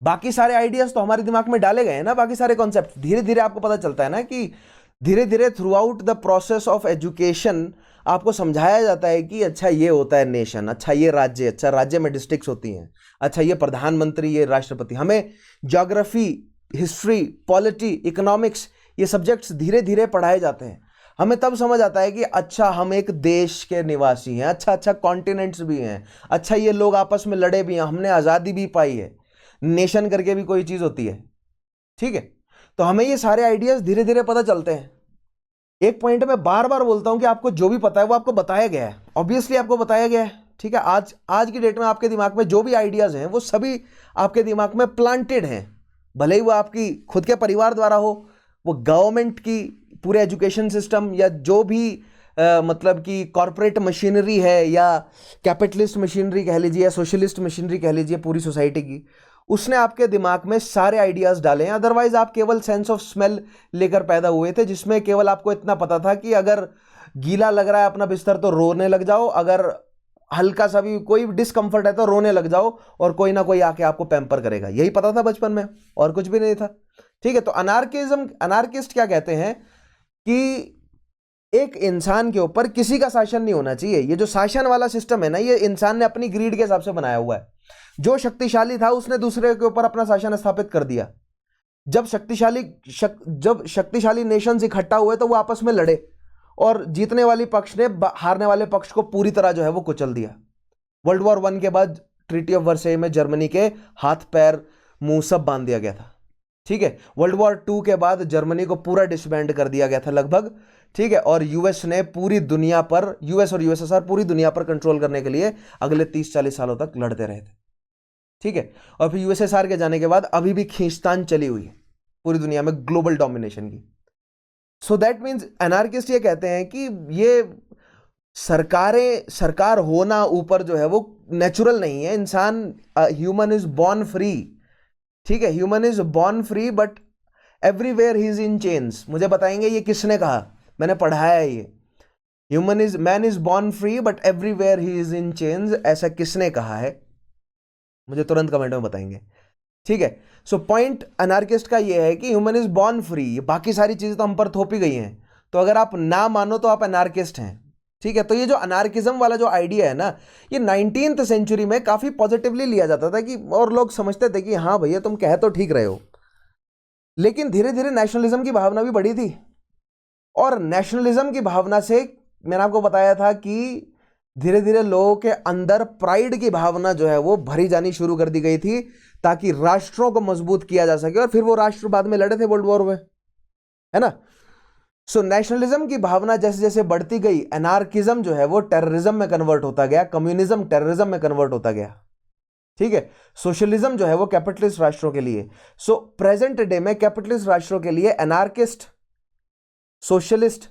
बाकी सारे आइडियाज तो हमारे दिमाग में डाले गए हैं ना, बाकी सारे कॉन्सेप्ट धीरे धीरे आपको पता चलता है ना कि धीरे धीरे through out the process of education आपको समझाया जाता है कि अच्छा ये होता है नेशन, अच्छा ये राज्य, अच्छा राज्य में डिस्ट्रिक्ट्स होती हैं, अच्छा ये प्रधानमंत्री, ये राष्ट्रपति। हमें ज्योग्राफी, हिस्ट्री, पॉलिटी, इकोनॉमिक्स, ये सब्जेक्ट्स धीरे धीरे पढ़ाए जाते हैं। हमें तब समझ आता है कि अच्छा हम एक देश के निवासी हैं, अच्छा अच्छा कॉन्टिनेंट्स भी हैं, अच्छा ये लोग आपस में लड़े भी हैं, हमने आज़ादी भी पाई है, नेशन करके भी कोई चीज़ होती है। ठीक है, तो हमें ये सारे आइडियाज धीरे धीरे पता चलते हैं। एक पॉइंट में बार बार बोलता हूं कि आपको जो भी पता है वो आपको बताया गया है, ऑब्वियसली आपको बताया गया है। ठीक है, आज की डेट में आपके दिमाग में जो भी आइडियाज हैं वो सभी आपके दिमाग में प्लांटेड हैं, भले ही वो आपकी खुद के परिवार द्वारा हो, वो गवर्नमेंट की पूरे एजुकेशन सिस्टम, या जो भी मतलब कि कॉरपोरेट मशीनरी है, या कैपिटलिस्ट मशीनरी कह लीजिए, या सोशलिस्ट मशीनरी कह लीजिए पूरी सोसाइटी की, उसने आपके दिमाग में सारे आइडियाज डाले हैं। अदरवाइज आप केवल सेंस ऑफ स्मेल लेकर पैदा हुए थे, जिसमें केवल आपको इतना पता था कि अगर गीला लग रहा है अपना बिस्तर तो रोने लग जाओ, अगर हल्का सा भी कोई डिस्कंफर्ट है तो रोने लग जाओ, और कोई ना कोई आके आपको पैम्पर करेगा। यही पता था बचपन में, और कुछ भी नहीं था। ठीक है, तो अनार्किस्ट क्या कहते हैं कि एक इंसान के ऊपर किसी का शासन नहीं होना चाहिए। ये जो शासन वाला सिस्टम है ना, ये इंसान ने अपनी ग्रीड के हिसाब से बनाया हुआ है। जो शक्तिशाली था उसने दूसरे के ऊपर अपना शासन स्थापित कर दिया। जब शक्तिशाली नेशंस इकट्ठा हुए तो वो आपस में लड़े, और जीतने वाली पक्ष ने हारने वाले पक्ष को पूरी तरह जो है वो कुचल दिया। वर्ल्ड वॉर 1 के बाद ट्रीटी ऑफ वर्साई में जर्मनी के हाथ पैर मुंह सब बांध दिया गया था। ठीक है, वर्ल्ड वॉर 2 के बाद जर्मनी को पूरा डिसबैंड कर दिया गया था लगभग। ठीक है, और यूएस ने पूरी दुनिया पर, यूएस और यूएसएसआर पूरी दुनिया पर कंट्रोल करने के लिए अगले 30-40 सालों तक लड़ते रहे थे। ठीक है, और फिर यूएसएसआर के जाने के बाद अभी भी खींचतान चली हुई है पूरी दुनिया में ग्लोबल डोमिनेशन की। सो दैट मीन्स एनार्किस्ट ये कहते हैं कि ये सरकार होना ऊपर जो है वो नेचुरल नहीं है। इंसान, ह्यूमन इज बॉर्न फ्री। ठीक है, human is born free but everywhere he is in chains. मुझे बताएंगे ये किसने कहा, मैंने पढ़ाया है ये। Man is born free but everywhere he is in chains, ऐसा किसने कहा है मुझे तुरंत कमेंट में बताएंगे। ठीक है, सो पॉइंट अनार्किस्ट का ये है कि ह्यूमन इज बॉर्न फ्री, बाकी सारी चीजें तो हम पर थोपी गई हैं, तो अगर आप ना मानो तो आप अनार्किस्ट हैं। ठीक है, तो ये जो अनार्किज्म वाला जो आइडिया है ना, ये 19th सेंचुरी में काफी पॉजिटिवली लिया जाता था कि, और लोग समझते थे कि हाँ भैया तुम कह तो ठीक रहे हो। लेकिन धीरे धीरे नेशनलिज्म की भावना भी बढ़ी थी, और नेशनलिज्म की भावना से मैंने आपको बताया था कि धीरे धीरे लोगों के अंदर प्राइड की भावना जो है वो भरी जानी शुरू कर दी गई थी, ताकि राष्ट्रों को मजबूत किया जा सके, और फिर वो राष्ट्र बाद में लड़े थे वर्ल्ड वॉर में, है ना। सो नेशनलिज्म की भावना जैसे जैसे बढ़ती गई, एनार्किज्म जो है वो टेररिज्म में कन्वर्ट होता गया, कम्युनिज्म टेररिज्म में कन्वर्ट होता गया। ठीक है, सोशलिज्म जो है वो कैपिटलिस्ट राष्ट्रों के लिए। सो प्रेजेंट डे में कैपिटलिस्ट राष्ट्रों के लिए एनार्किस्ट, सोशलिस्ट,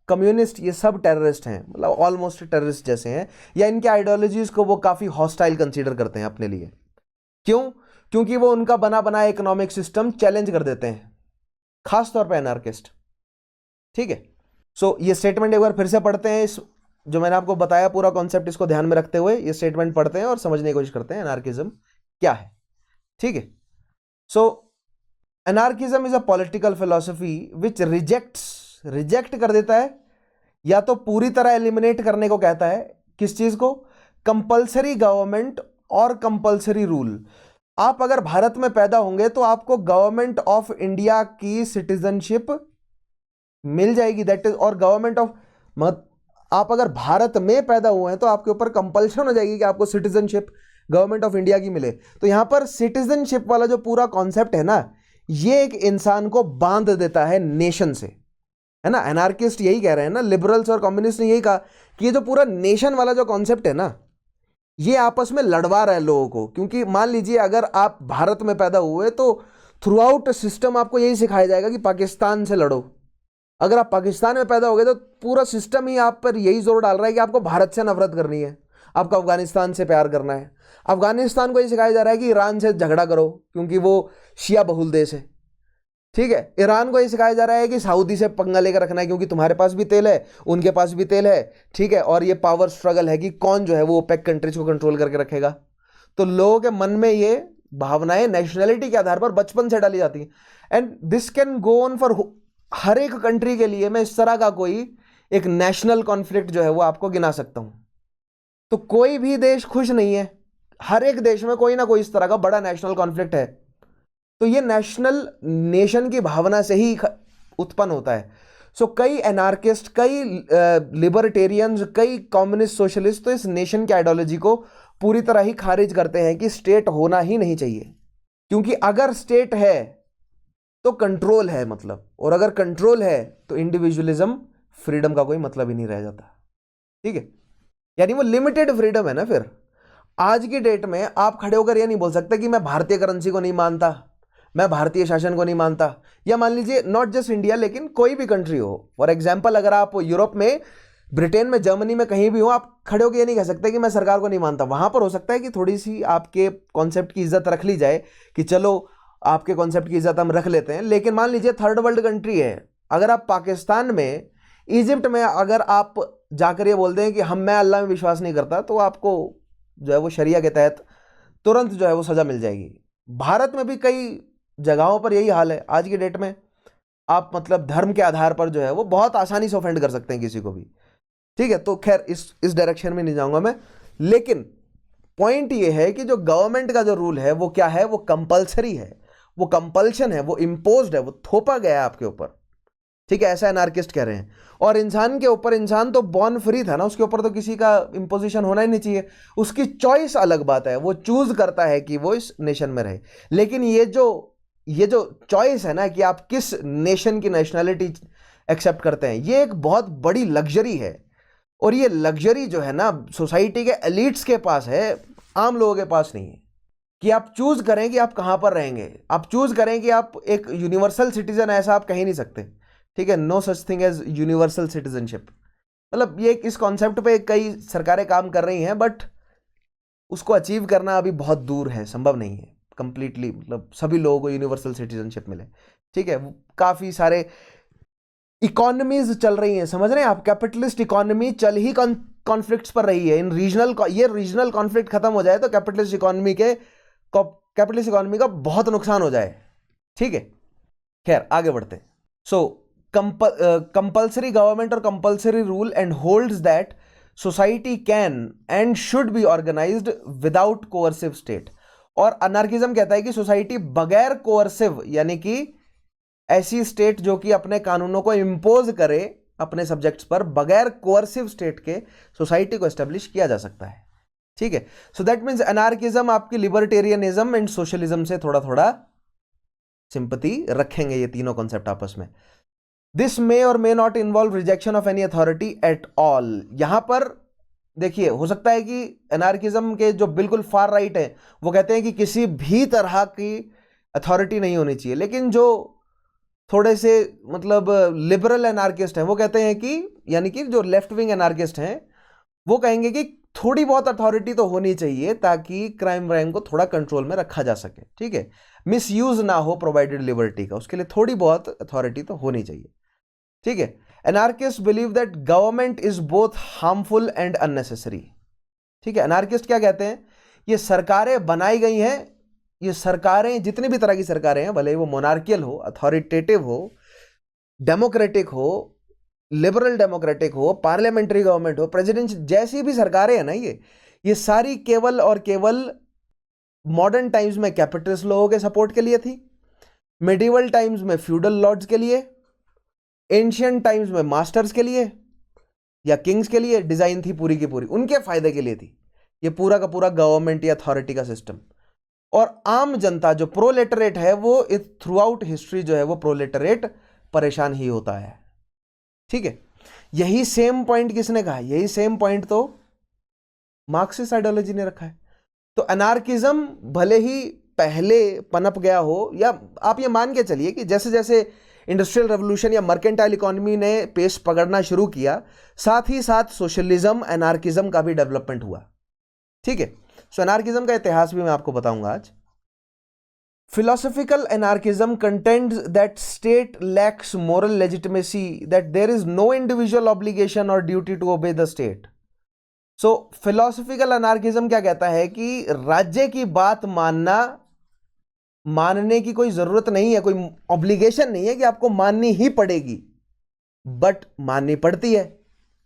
कम्युनिस्ट, ये सब टेररिस्ट हैं, मतलब ऑलमोस्ट टेररिस्ट जैसे हैं, या इनके आइडियोलॉजीज को वो काफी हॉस्टाइल कंसीडर करते हैं अपने लिए। क्यों? क्योंकि वो उनका बना बनाया इकोनॉमिक सिस्टम चैलेंज कर देते हैं, खासतौर पे एनार्किस्ट। ठीक है, सो ये स्टेटमेंट एक बार फिर से पढ़ते हैं, इस जो मैंने आपको बताया पूरा कॉन्सेप्ट, इसको ध्यान में रखते हुए ये स्टेटमेंट पढ़ते हैं और समझने की कोशिश करते हैं एनार्किज्म क्या है। ठीक है, so anarchism is a political philosophy which rejects कर देता है, या तो पूरी तरह एलिमिनेट करने को कहता है। किस चीज को? कंपल्सरी गवर्नमेंट और कंपल्सरी रूल। आप अगर भारत में पैदा होंगे तो आपको गवर्नमेंट ऑफ इंडिया की सिटीजनशिप मिल जाएगी, दैट इज, और गवर्नमेंट ऑफ, आप अगर भारत में पैदा हुए हैं तो आपके ऊपर कंपल्शन हो जाएगी कि आपको सिटीजनशिप गवर्नमेंट ऑफ इंडिया की मिले। तो यहां पर सिटीजनशिप वाला जो पूरा कॉन्सेप्ट है ना, ये एक इंसान को बांध देता है नेशन से, है ना। एनार्किस्ट यही कह रहे हैं ना, लिबरल्स और कम्युनिस्ट ने यही कहा कि ये जो पूरा नेशन वाला जो कॉन्सेप्ट है ना, ये आपस में लड़वा रहा है लोगों को। क्योंकि मान लीजिए अगर आप भारत में पैदा हुए तो थ्रू आउट सिस्टम आपको यही सिखाया जाएगा कि पाकिस्तान से लड़ो। अगर आप पाकिस्तान में पैदा हो गए तो पूरा सिस्टम ही आप पर यही जोर डाल रहा है कि आपको भारत से नफरत करनी है, आपको अफगानिस्तान से प्यार करना है। अफगानिस्तान को ये सिखाया जा रहा है कि ईरान से झगड़ा करो क्योंकि वो शिया बहुल देश है। ठीक है, ईरान को ये सिखाया जा रहा है कि सऊदी से पंगा लेकर रखना है क्योंकि तुम्हारे पास भी तेल है, उनके पास भी तेल है। ठीक है, और ये पावर स्ट्रगल है कि कौन जो है वो ओपेक कंट्रीज को कंट्रोल करके रखेगा। तो लोगों के मन में ये भावनाएं नेशनैलिटी के आधार पर बचपन से डाली जाती हैं, and this can go on for her एक कंट्री के लिए मैं इस तरह का कोई एक नेशनल कॉन्फ्लिक्ट जो है वो आपको गिना सकता हूं। तो कोई भी देश खुश नहीं है, हर एक देश में कोई ना कोई इस तरह का बड़ा नेशनल कॉन्फ्लिक्ट है। तो ये नेशनल नेशन की भावना से ही उत्पन्न होता है। सो कई एनार्किस्ट, कई लिबर्टेरियंस, कई कम्युनिस्ट, सोशलिस्ट तो इस नेशन की आइडियोलॉजी को पूरी तरह ही खारिज करते हैं कि स्टेट होना ही नहीं चाहिए, क्योंकि अगर स्टेट है तो कंट्रोल है मतलब, और अगर कंट्रोल है तो इंडिविजुअलिज्म, फ्रीडम का कोई मतलब ही नहीं रह जाता। ठीक है, यानी वो लिमिटेड फ्रीडम है ना। फिर आज की डेट में आप खड़े होकर ये नहीं बोल सकते कि मैं भारतीय करेंसी को नहीं मानता, मैं भारतीय शासन को नहीं मानता, या मान लीजिए नॉट जस्ट इंडिया लेकिन कोई भी कंट्री हो। फॉर एग्जाम्पल अगर आप यूरोप में, ब्रिटेन में, जर्मनी में कहीं भी हो, आप खड़े होकर ये नहीं कह सकते कि मैं सरकार को नहीं मानता। वहां पर हो सकता है कि थोड़ी सी आपके कॉन्सेप्ट की इज्जत रख ली जाए कि चलो आपके कॉन्सेप्ट की इज्जत हम रख लेते हैं। लेकिन मान लीजिए थर्ड वर्ल्ड कंट्री है, अगर आप पाकिस्तान में, इजिप्ट में अगर आप जाकर ये बोलते हैं कि मैं अल्लाह में विश्वास नहीं करता, तो आपको जो है वो शरिया के तहत तुरंत जो है वो सजा मिल जाएगी। भारत में भी कई जगहों पर यही हाल है आज की डेट में। आप मतलब धर्म के आधार पर जो है वो बहुत आसानी से ऑफेंड कर सकते हैं किसी को भी। ठीक है, तो खैर इस डायरेक्शन में नहीं जाऊंगा मैं, लेकिन पॉइंट ये है कि जो गवर्नमेंट का जो रूल है वो क्या है, वो कंपल्सरी है, वो कंपल्शन है, वो इम्पोज्ड है, वो थोपा गया है आपके ऊपर। ठीक है, ऐसा एनार्किस्ट कह रहे हैं। और इंसान के ऊपर, इंसान तो बॉर्न फ्री था ना, उसके ऊपर तो किसी का इंपोजिशन होना ही नहीं चाहिए। उसकी चॉइस अलग बात है, वो चूज करता है कि वो इस नेशन में रहे। लेकिन ये जो चॉइस है ना कि आप किस नेशन की नेशनैलिटी एक्सेप्ट करते हैं, ये एक बहुत बड़ी लग्जरी है। और ये लग्जरी जो है ना सोसाइटी के एलिट्स के पास है, आम लोगों के पास नहीं है। कि आप चूज करें कि आप कहां पर रहेंगे, आप चूज करें कि आप एक यूनिवर्सल सिटीजन, ऐसा आप कह ही नहीं सकते। ठीक है, no such thing as universal citizenship. मतलब ये इस कॉन्सेप्ट पे कई सरकारें काम कर रही हैं, बट उसको अचीव करना अभी बहुत दूर है, संभव नहीं है कंप्लीटली, मतलब सभी लोगों को यूनिवर्सल सिटीजनशिप मिले। ठीक है, काफी सारे इकोनॉमीज चल रही हैं, समझ रहे हैं आप, कैपिटलिस्ट इकोनॉमी चल ही कॉन्फ्लिक्ट्स पर रही है। इन रीजनल कॉन्फ्लिक्ट खत्म हो जाए तो कैपिटलिस्ट इकोनॉमी का बहुत नुकसान हो जाए। ठीक है, खैर आगे बढ़ते हैं। सो कंपल्सरी गवर्नमेंट और compulsory rule and holds that society can and should be organised without coercive state. और अनार्किज्म कहता है कि सोसाइटी बगैर कोअर्सिव, यानी कि ऐसी स्टेट जो कि अपने कानूनों को इंपोज करे अपने सब्जेक्ट्स पर, बगैर कोअर्सिव स्टेट के सोसाइटी को एस्टेब्लिश किया जा सकता है। ठीक है, सो दैट मीन्स अनार्किज्म आपकी लिबर्टेरियनिज्म एंड सोशलिज्म से थोड़ा थोड़ा सिंपैथी रखेंगे, ये तीनों कॉन्सेप्ट आपस में। दिस मे और may not involve rejection of any authority at all. यहां पर देखिए, हो सकता है कि एनार्किज्म के जो बिल्कुल फार राइट है वो कहते हैं कि किसी भी तरह की अथॉरिटी नहीं होनी चाहिए, लेकिन जो थोड़े से मतलब लिबरल एनार्किस्ट हैं वो कहते हैं कि, यानी कि जो लेफ्ट विंग एनार्किस्ट हैं वो कहेंगे कि थोड़ी बहुत अथॉरिटी तो होनी चाहिए ताकि क्राइम व्राइम को थोड़ा कंट्रोल में रखा जा सके। ठीक है, मिस यूज ना हो प्रोवाइडेड लिबर्टी का, उसके लिए थोड़ी बहुत अथॉरिटी तो होनी चाहिए। ठीक है, anarchist believe that government is both harmful and unnecessary. ठीक है, एनार्किस्ट क्या कहते हैं, ये सरकारें बनाई गई हैं, ये सरकारें जितनी भी तरह की सरकारें हैं, भले वो मोनार्कियल हो, अथॉरिटेटिव हो, डेमोक्रेटिक हो, लिबरल डेमोक्रेटिक हो, पार्लियामेंट्री गवर्नमेंट हो, प्रेसिडेंट, जैसी भी सरकारें हैं ना, ये सारी केवल और केवल मॉडर्न टाइम्स में कैपिटलिस्ट लोगों के सपोर्ट के लिए थी, मिडिवल टाइम्स में फ्यूडल लॉर्ड्स के लिए, एंशियंट टाइम्स में मास्टर्स के लिए या किंग्स के लिए डिजाइन थी, पूरी की पूरी उनके फायदे के लिए थी ये पूरा का पूरा गवर्नमेंट या अथॉरिटी का सिस्टम। और आम जनता जो प्रोलेटरेट है वो थ्रू आउट हिस्ट्री जो है वो प्रोलेटरेट परेशान ही होता है। ठीक है, यही सेम पॉइंट किसने कहा, यही सेम पॉइंट तो मार्क्सिस्ट आइडियोलॉजी ने रखा है। तो अनार्किज्म भले ही पहले पनप गया हो, या आप ये मान के चलिए कि जैसे जैसे इंडस्ट्रियल रेवोल्यूशन या मर्केंटाइल इकोनॉमी ने पेस पकड़ना शुरू किया, साथ ही साथ सोशलिज्म, एनार्किज्म का भी डेवलपमेंट हुआ। ठीक है, सो एनार्किज्म का इतिहास भी मैं आपको बताऊंगा आज। Philosophical anarchism contends that state lacks moral legitimacy, that there is no individual obligation or duty to obey the state. So philosophical anarchism क्या कहता है कि राज्य की बात मानना मानने की कोई जरूरत नहीं है, कोई ऑब्लिगेशन नहीं है कि आपको माननी ही पड़ेगी, बट माननी पड़ती है।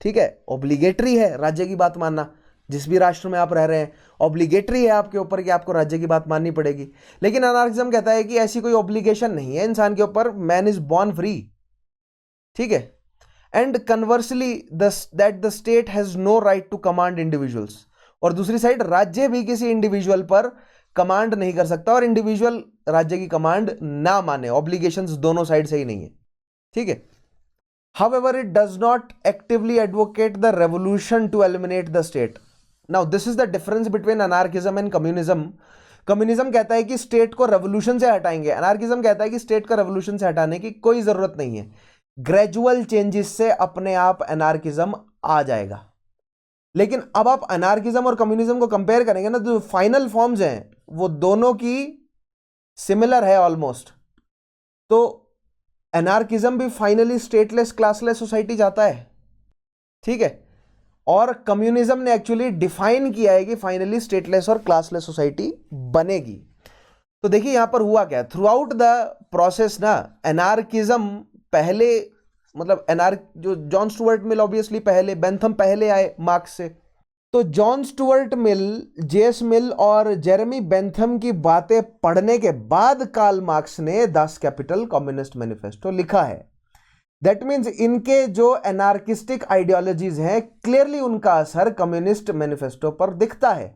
ठीक है, ऑब्लिगेटरी है राज्य की बात मानना। जिस भी राष्ट्र में आप रह रहे हैं, ऑब्लिगेटरी है आपके ऊपर कि आपको राज्य की बात माननी पड़ेगी। लेकिन अनार्किज्म कहता है कि ऐसी कोई ऑब्लिगेशन नहीं है इंसान के ऊपर, मैन इज बॉर्न फ्री। ठीक है, and conversely that the state has no right to command individuals. और दूसरी साइड राज्य भी किसी इंडिविजुअल पर कमांड नहीं कर सकता और इंडिविजुअल राज्य की कमांड ना माने। ऑब्लिगेशंस दोनों साइड से ही नहीं है। ठीक है, however it does not actively advocate the revolution to eliminate the state. Now this is the difference between anarchism and communism. Communism कहता है कि स्टेट को रेवोल्यूशन से हटाएंगे, अनार्किज्म कहता है कि स्टेट को रेवोल्यूशन से हटाने की कोई जरूरत नहीं है, ग्रेजुअल चेंजेस से अपने आप अनार्किज्म आ जाएगा। लेकिन अब आप अनार्किज्म और कम्युनिज्म को कंपेयर करेंगे ना, तो फाइनल फॉर्म्स हैं वो दोनों की सिमिलर है ऑलमोस्ट। तो एनार्किज्म भी फाइनली स्टेटलेस क्लासलेस सोसाइटी चाहता है। ठीक है, और कम्युनिज्म ने एक्चुअली डिफाइन किया है कि फाइनली स्टेटलेस और क्लासलेस सोसाइटी बनेगी। तो देखिए यहां पर हुआ क्या, थ्रू आउट द प्रोसेस ना, एनार्किज्म पहले, मतलब जो जॉन स्टुअर्ट मिल ऑब्वियसली पहले, बेंथम पहले आए मार्क्स से। तो जॉन स्टुअर्ट मिल, जेएस मिल और जेरेमी बेंथम की बातें पढ़ने के बाद कार्ल मार्क्स ने दास कैपिटल कम्युनिस्ट मैनिफेस्टो लिखा है। दैट मीन्स इनके जो एनार्किस्टिक आइडियोलॉजीज हैं, क्लियरली उनका असर कम्युनिस्ट मैनिफेस्टो पर दिखता है।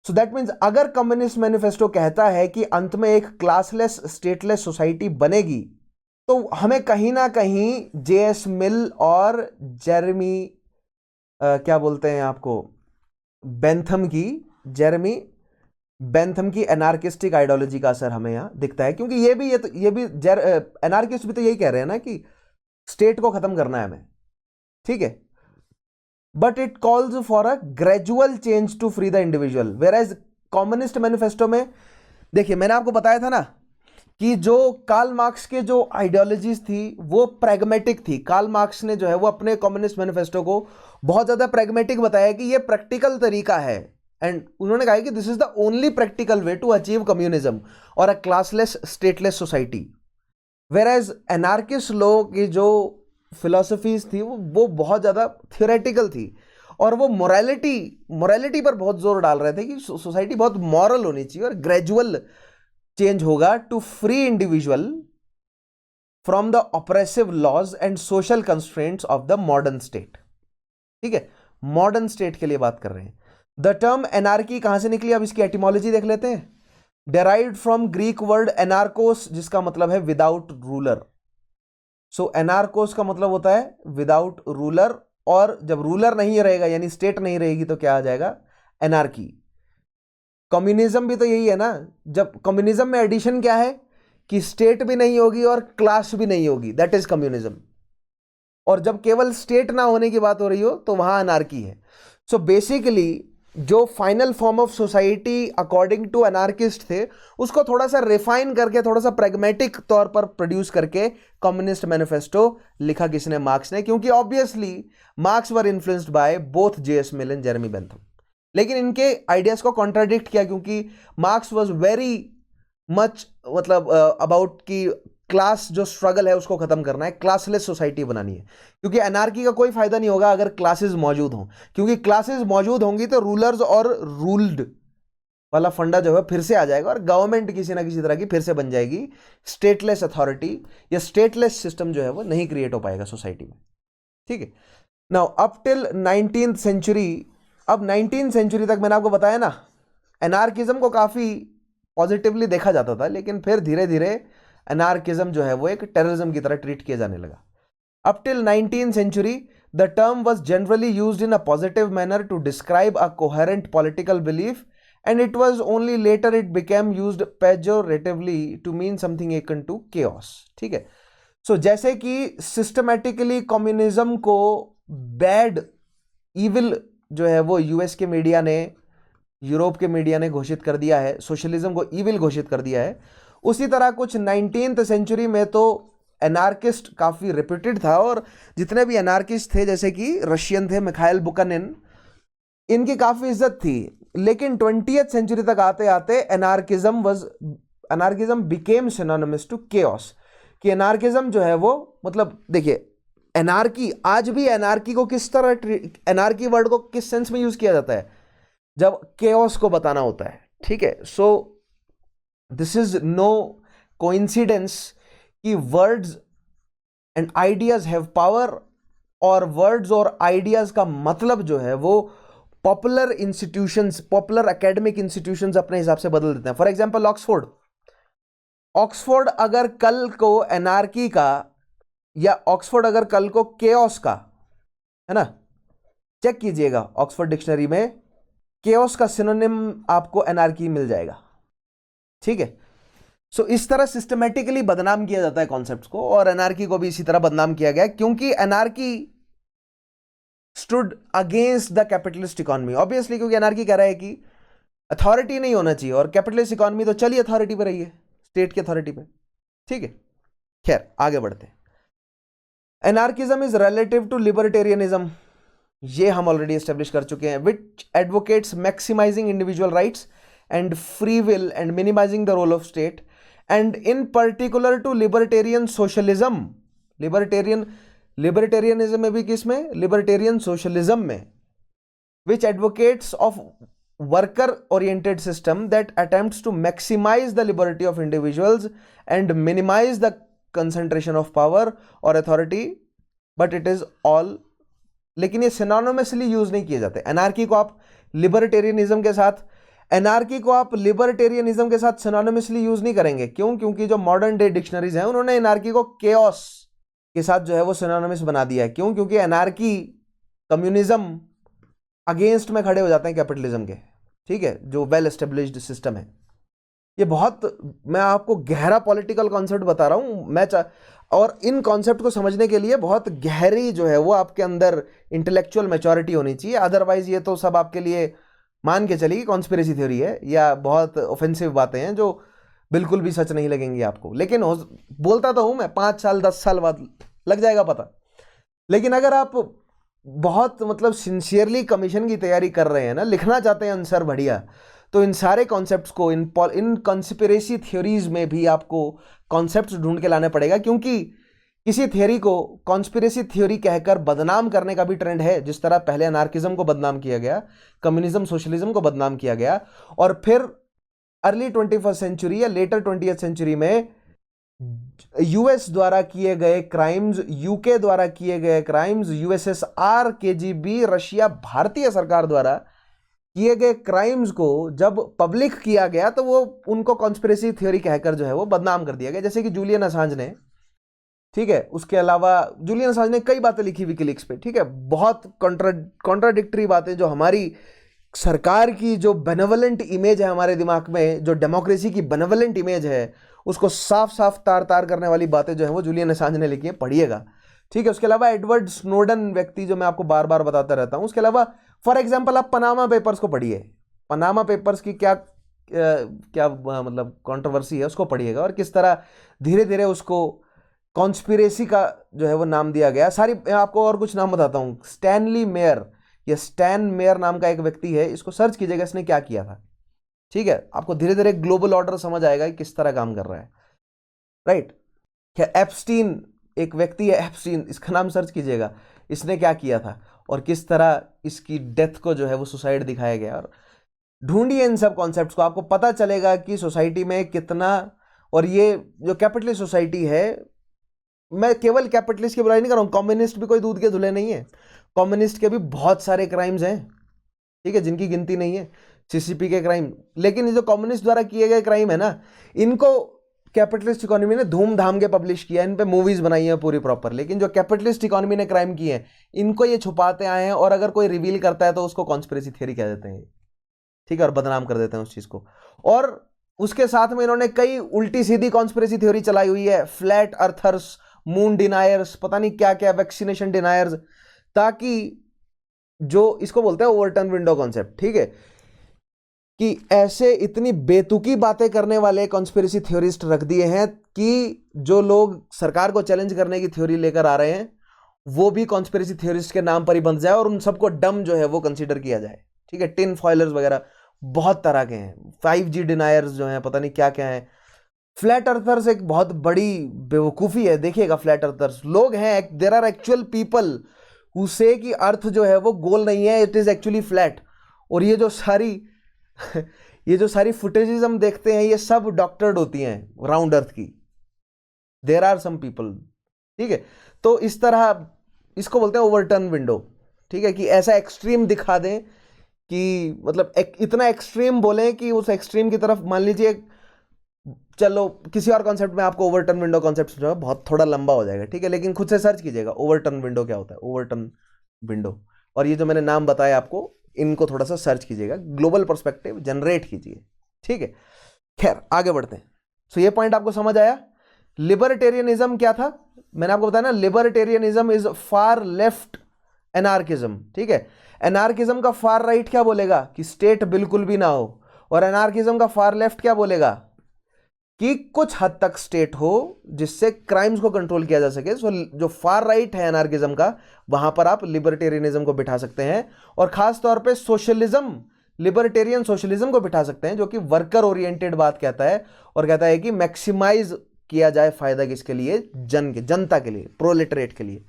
सो दैट मीन्स अगर कम्युनिस्ट मैनिफेस्टो कहता है कि अंत में एक क्लासलेस स्टेटलेस सोसाइटी बनेगी, तो हमें कहीं ना कहीं जेएस मिल और जेरेमी क्या बोलते हैं आपको, जेरेमी बेंथम की एनार्किस्टिक आइडियोलॉजी का असर हमें यहां दिखता है। क्योंकि ये भी एनार्किस्ट भी तो यही कह रहे हैं ना कि स्टेट को खत्म करना है हमें। ठीक है, but it calls for a gradual change to free the individual. Whereas communist manifesto में, देखिए मैंने आपको बताया था ना कि जो कार्ल मार्क्स के जो आइडियोलॉजीज थी वो प्रैग्मेटिक थी। कार्ल मार्क्स ने जो है वो अपने कम्युनिस्ट मैनिफेस्टो को बहुत ज्यादा प्रैग्मेटिक बताया कि ये प्रैक्टिकल तरीका है, एंड उन्होंने कहा कि this is the only practical way to achieve communism और a classless stateless society. Whereas anarchist लोग की जो फिलोसफीज थी वो बहुत ज्यादा थियोरेटिकल थी, और वो मोरालिटी पर बहुत जोर डाल रहे थे कि सोसाइटी बहुत मॉरल होनी चाहिए और ग्रेजुअल चेंज होगा to free individual from the oppressive laws and social constraints of the modern state. ठीक है, मॉडर्न स्टेट के लिए बात कर रहे हैं। द टर्म एनार्की कहां से निकली, अब इसकी एटिमोलॉजी देख लेते हैं। डेराइव्ड फ्रॉम ग्रीक वर्ड एनार्कोस, जिसका मतलब है विदाउट रूलर। सो एनार्कोस का मतलब होता है विदाउट रूलर, और जब रूलर नहीं रहेगा यानी स्टेट नहीं रहेगी तो क्या आ जाएगा, एनार्की। कम्युनिज्म भी तो यही है ना, जब कम्युनिज्म में एडिशन क्या है कि स्टेट भी नहीं होगी और क्लास भी नहीं होगी, दैट इज कम्युनिज्म। और जब केवल स्टेट ना होने की बात हो रही हो तो वहां अनार्की है। सो बेसिकली जो final form of society according to anarchist थे, उसको थोड़ा सा रिफाइन करके, थोड़ा सा प्रैग्मेटिक तौर पर प्रोड्यूस करके कम्युनिस्ट मैनिफेस्टो लिखा किसने, मार्क्स ने। क्योंकि obviously marks were influenced by both JS mill and Jeremy Bentham, लेकिन इनके आइडियाज को कॉन्ट्राडिक्ट किया, क्योंकि मार्क्स वाज वेरी मच मतलब अबाउट कि क्लास जो स्ट्रगल है उसको खत्म करना है, क्लासलेस सोसाइटी बनानी है। क्योंकि एनार्की का कोई फायदा नहीं होगा अगर क्लासेस मौजूद हों, क्योंकि क्लासेस मौजूद होंगी तो रूलर्स और रूल्ड वाला फंडा जो है फिर से आ जाएगा और गवर्नमेंट किसी ना किसी तरह की फिर से बन जाएगी। स्टेटलेस अथॉरिटी या स्टेटलेस सिस्टम जो है वो नहीं क्रिएट हो पाएगा सोसाइटी में। ठीक है, now up till 19th century, अब 19th सेंचुरी तक मैंने आपको बताया ना, एनार्किज्म को काफी पॉजिटिवली देखा जाता था, लेकिन फिर धीरे धीरे एनार्किज्म जो है वो एक टेररिज्म की तरह ट्रीट किया जाने लगा। Up till 19th century the term was generally used in a positive manner to describe a coherent political belief, and it was only later it became used pejoratively to mean something akin to chaos. ठीक है, so जैसे कि systematically communism को bad, evil जो है वो US के media ने, यूरोप के मीडिया ने घोषित कर दिया है, सोशलिज्म को इविल घोषित कर दिया है, उसी तरह कुछ 19th सेंचुरी में तो एनार्किस्ट काफी रिप्यूटेड था, और जितने भी एनार्किस्ट थे जैसे कि रशियन थे मिखाइल बुकानिन, इनकी काफी इज्जत थी। लेकिन 20th सेंचुरी तक आते आते anarchism was anarchism became synonymous to chaos, कि एनार्किज्म जो है वो, मतलब देखिए एनार्की, आज भी एनार्की को किस तरह, एनार्की वर्ड को किस सेंस में यूज किया जाता है, जब केओस को बताना होता है, ठीक है। So this is no coincidence कि words and ideas have power, और वर्ड्स और आइडियाज का मतलब जो है वो popular institutions, popular academic institutions अपने हिसाब से बदल देते हैं। फॉर एग्जांपल ऑक्सफोर्ड, ऑक्सफोर्ड अगर कल को एनार्की का, या ऑक्सफोर्ड अगर कल को केओस का, है ना, चेक कीजिएगा ऑक्सफोर्ड डिक्शनरी में केओस का सिनोनिम आपको एनार्की मिल जाएगा, ठीक है। सो इस तरह सिस्टमेटिकली बदनाम किया जाता है कॉन्सेप्ट्स को, और एनार्की को भी इसी तरह बदनाम किया गया, क्योंकि anarchy stood against the capitalist economy, obviously, क्योंकि एनार्की कह रहा है कि अथॉरिटी नहीं होना चाहिए, और कैपिटलिस्ट इकोनॉमी तो चलिए अथॉरिटी पे रही है, स्टेट की अथॉरिटी पे, ठीक है। खैर आगे बढ़ते हैं। Anarchism is relative to libertarianism, ये हम ऑलरेडी एस्टेब्लिश कर चुके हैं, which advocates maximizing individual rights and free will and minimizing the role of state, and in particular to libertarian socialism, libertarianism में भी, किसमें, लिबर्टेरियन सोशलिज्म में, which advocates of worker oriented system that attempts to maximize the liberty of individuals and minimize the concentration of power or authority, but it is all, लेकिन ये synonymously use नहीं किए जाते। Anarchy को आप libertarianism के साथ, एनार्की को आप लिबर्टेरियनिज्म के साथ सिनोनिमसली यूज नहीं करेंगे, क्यों, क्योंकि जो मॉडर्न डे डिक्शनरीज हैं उन्होंने एनार्की को केओस के साथ जो है वो सिनोनिमस बना दिया है। क्यों, क्योंकि एनार्की, कम्युनिज्म अगेंस्ट में खड़े हो जाते हैं कैपिटलिज्म के, ठीक है, जो वेल एस्टेब्लिश्ड सिस्टम है। ये बहुत, मैं आपको गहरा पॉलिटिकल कॉन्सेप्ट बता रहा हूं, और इन कॉन्सेप्ट को समझने के लिए बहुत गहरी जो है वो आपके अंदर इंटेलेक्चुअल मैच्योरिटी होनी चाहिए, अदरवाइज ये तो सब आपके लिए मान के चलिए कॉन्स्पिरेसी थ्योरी है या बहुत ऑफेंसिव बातें हैं जो बिल्कुल भी सच नहीं लगेंगी आपको। लेकिन बोलता तो हूं मैं, 5 साल 10 साल बाद लग जाएगा पता। लेकिन अगर आप बहुत मतलब सिंसियरली कमीशन की तैयारी कर रहे हैं ना, लिखना चाहते हैं आंसर बढ़िया, तो इन सारे कॉन्सेप्ट्स को, इन कॉन्स्पिरेसी थ्योरीज में भी आपको कॉन्सेप्ट्स ढूंढ के लाने पड़ेगा, क्योंकि किसी थ्योरी को कॉन्स्पिरेसी थ्योरी कहकर बदनाम करने का भी ट्रेंड है। जिस तरह पहले अनार्किज्म को बदनाम किया गया, कम्युनिज्म सोशलिज्म को बदनाम किया गया, और फिर अर्ली 21st सेंचुरी या लेटर 20th सेंचुरी में यूएस द्वारा किए गए क्राइम्स, यूके द्वारा किए गए क्राइम्स, यूएसएसआर, केजीबी, रशिया, भारतीय सरकार द्वारा किए गए क्राइम्स को जब पब्लिक किया गया तो वो उनको कॉन्स्पिरेसी थ्योरी कहकर जो है वो बदनाम कर दिया गया। जैसे कि जूलियन असांज ने, ठीक है, उसके अलावा जूलियन असांज ने कई बातें लिखी विकीलीक्स पे, ठीक है, बहुत कॉन्ट्राडिक्टरी बातें, जो हमारी सरकार की जो बेनेवलेंट इमेज है हमारे दिमाग में, जो डेमोक्रेसी की बेनेवलेंट इमेज है, उसको साफ साफ तार तार करने वाली बातें जो है वो जूलियन असांज ने लिखी है, पढ़िएगा, ठीक है। उसके अलावा एडवर्ड स्नोडन व्यक्ति, जो मैं आपको बार बार बताता रहता हूं, उसके अलावा फॉर एग्जांपल आप पनामा पेपर्स को पढ़िए, पनामा पेपर्स की क्या मतलब कंट्रोवर्सी है उसको पढ़िएगा, और किस तरह धीरे धीरे उसको कॉन्स्पिरेसी का जो है वो नाम दिया गया। सारी, मैं आपको और कुछ नाम बताता हूं, स्टैनली मेयर, या स्टैन मेयर नाम का एक व्यक्ति है, इसको सर्च कीजिएगा, इसने क्या किया था, ठीक है। आपको धीरे धीरे ग्लोबल ऑर्डर समझ आएगा कि किस तरह काम कर रहा है, राइट। एप्स्टीन एक व्यक्ति है, एप्स्टीन, इसका नाम सर्च कीजिएगा, इसने क्या किया था और किस तरह इसकी डेथ को जो है वो सुसाइड दिखाया गया। और ढूंढिए इन सब कॉन्सेप्ट्स को, आपको पता चलेगा कि सोसाइटी में कितना, और ये जो कैपिटलिस्ट सोसाइटी है, मैं केवल कैपिटलिस्ट की बुराई नहीं कर रहा हूं, कम्युनिस्ट भी कोई दूध के धुले नहीं है, कम्युनिस्ट के भी बहुत सारे क्राइम्स हैं, ठीक है, जिनकी गिनती नहीं है, सीसीपी के क्राइम। लेकिन ये जो कम्युनिस्ट द्वारा किए गए क्राइम है ना, इनको कैपिटलिस्ट इकोनॉमी ने धूमधाम के पब्लिश किया, इन पे मूवीज बनाई हैं पूरी प्रॉपर। लेकिन जो कैपिटलिस्ट इकोनॉमी ने क्राइम किए हैं, इनको ये छुपाते आए हैं, और अगर कोई रिवील करता है तो उसको कॉन्स्पिरेसी थ्योरी कह देते हैं, ठीक है, और बदनाम कर देते हैं उस चीज को। और उसके साथ में इन्होंने कई उल्टी सीधी कॉन्स्पिरेसी थ्योरी चलाई हुई है, फ्लैट अर्थर्स, मून डिनायर्स, पता नहीं क्या क्या, वैक्सीनेशन डिनायर्स, ताकि जो इसको बोलते हैं ओवरटर्न विंडो कॉन्सेप्ट, ठीक है, कि ऐसे इतनी बेतुकी बातें करने वाले कॉन्स्पिरेसी थ्योरिस्ट रख दिए हैं कि जो लोग सरकार को चैलेंज करने की थ्योरी लेकर आ रहे हैं वो भी कॉन्स्पिरेसी थ्योरिस्ट के नाम पर ही बन जाए, और उन सबको डम जो है वो कंसीडर किया जाए, ठीक है। टिन फॉयलर्स वगैरह बहुत तरह के हैं, 5G डिनायर्स जो हैं, पता नहीं क्या क्या हैं, फ्लैट अर्थर्स एक बहुत बड़ी बेवकूफ़ी है, देखिएगा। फ्लैट अर्थर्स लोग हैं, there are actual people who say कि अर्थ जो है वो गोल नहीं है, इट इज़ एक्चुअली फ्लैट। और ये जो सारी ये जो सारी फुटेजेस हम देखते हैं ये सब डॉक्टर्ड होती हैं राउंड अर्थ की। देर आर सम पीपल, ठीक है। तो इस तरह इसको बोलते हैं ओवरटर्न विंडो, ठीक है, कि ऐसा एक्सट्रीम दिखा दें कि मतलब इतना एक्सट्रीम बोलें कि उस एक्सट्रीम की तरफ, मान लीजिए, चलो किसी और कॉन्सेप्ट में आपको ओवरटर्न विंडो कॉन्सेप्ट समझाओ, बहुत थोड़ा लंबा हो जाएगा, ठीक है, लेकिन खुद से सर्च कीजिएगा ओवरटर्न विंडो क्या होता है, ओवरटर्न विंडो। और ये जो मैंने नाम बताया आपको, इनको थोड़ा सा सर्च कीजिएगा, ग्लोबल पर्सपेक्टिव जनरेट कीजिए, ठीक है। खैर आगे बढ़ते हैं। सो ये पॉइंट आपको समझ आया। लिबर्टेरियनिज्म क्या था, मैंने आपको बताया ना, libertarianism is far left anarchism, ठीक है। एनार्किज्म का फार राइट क्या बोलेगा कि स्टेट बिल्कुल भी ना हो, और एनार्किज्म का फार लेफ्ट क्या बोलेगा कि कुछ हद तक स्टेट हो जिससे क्राइम्स को कंट्रोल किया जा सके। सो जो फार राइट है एनार्किज्म का, वहां पर आप लिबर्टेरियनिज्म को बिठा सकते हैं, और खास तौर पे सोशलिज्म, लिबर्टेरियन सोशलिज्म को बिठा सकते हैं, जो कि वर्कर ओरिएंटेड बात कहता है, और कहता है कि मैक्सिमाइज किया जाए फायदा किसके लिए, जनता के लिए, प्रोलेटरेट के लिए,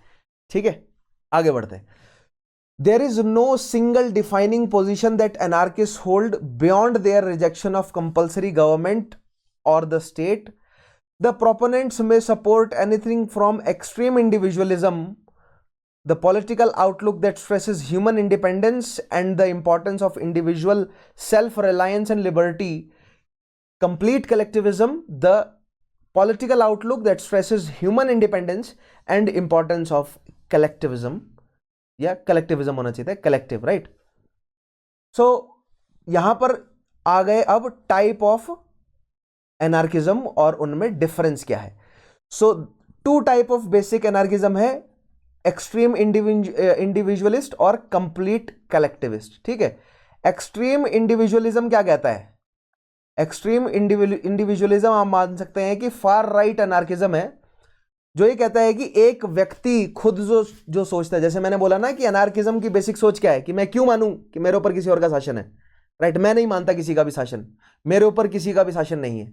ठीक है। आगे बढ़ते हैं। There is no single defining position that anarchists hold beyond their rejection of compulsory government or the state. The proponents may support anything from extreme individualism, the political outlook that stresses human independence and the importance of individual self-reliance and liberty, complete collectivism, the political outlook that stresses human independence and importance of collectivism, या collectivism होना चाहिए था, collective, right. सो यहां पर आ गए अब type of anarchism और उनमें डिफरेंस क्या है। सो to type of basic anarchism है, एक्सट्रीम इंडिविजुअलिस्ट और कंप्लीट कलेक्टिविस्ट, ठीक है। एक्सट्रीम इंडिविजुअलिज्म क्या कहता है, एक्सट्रीम इंडिविजुअलिज्म आप मान सकते हैं कि फार राइट एनार्किज्म है, जो ये कहता है कि एक व्यक्ति खुद जो सोचता है, जैसे मैंने बोला ना कि अनार्किज्म की बेसिक सोच क्या है कि मैं क्यों मानूं कि मेरे ऊपर किसी और का शासन है, राइट। मैं नहीं मानता किसी का भी शासन, मेरे ऊपर किसी का भी शासन नहीं है।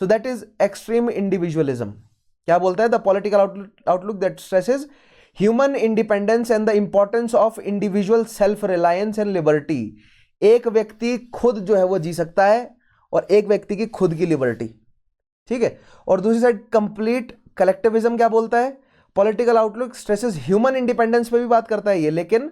So that is extreme individualism. क्या बोलता है, the political outlook that stresses human independence and the importance of individual self reliance and liberty. एक व्यक्ति खुद जो है वो जी सकता है, और एक व्यक्ति की खुद की लिबर्टी, ठीक है। और दूसरी साइड कंप्लीट कलेक्टिविज्म क्या बोलता है, political outlook stresses human independence पे भी बात करता है ये, लेकिन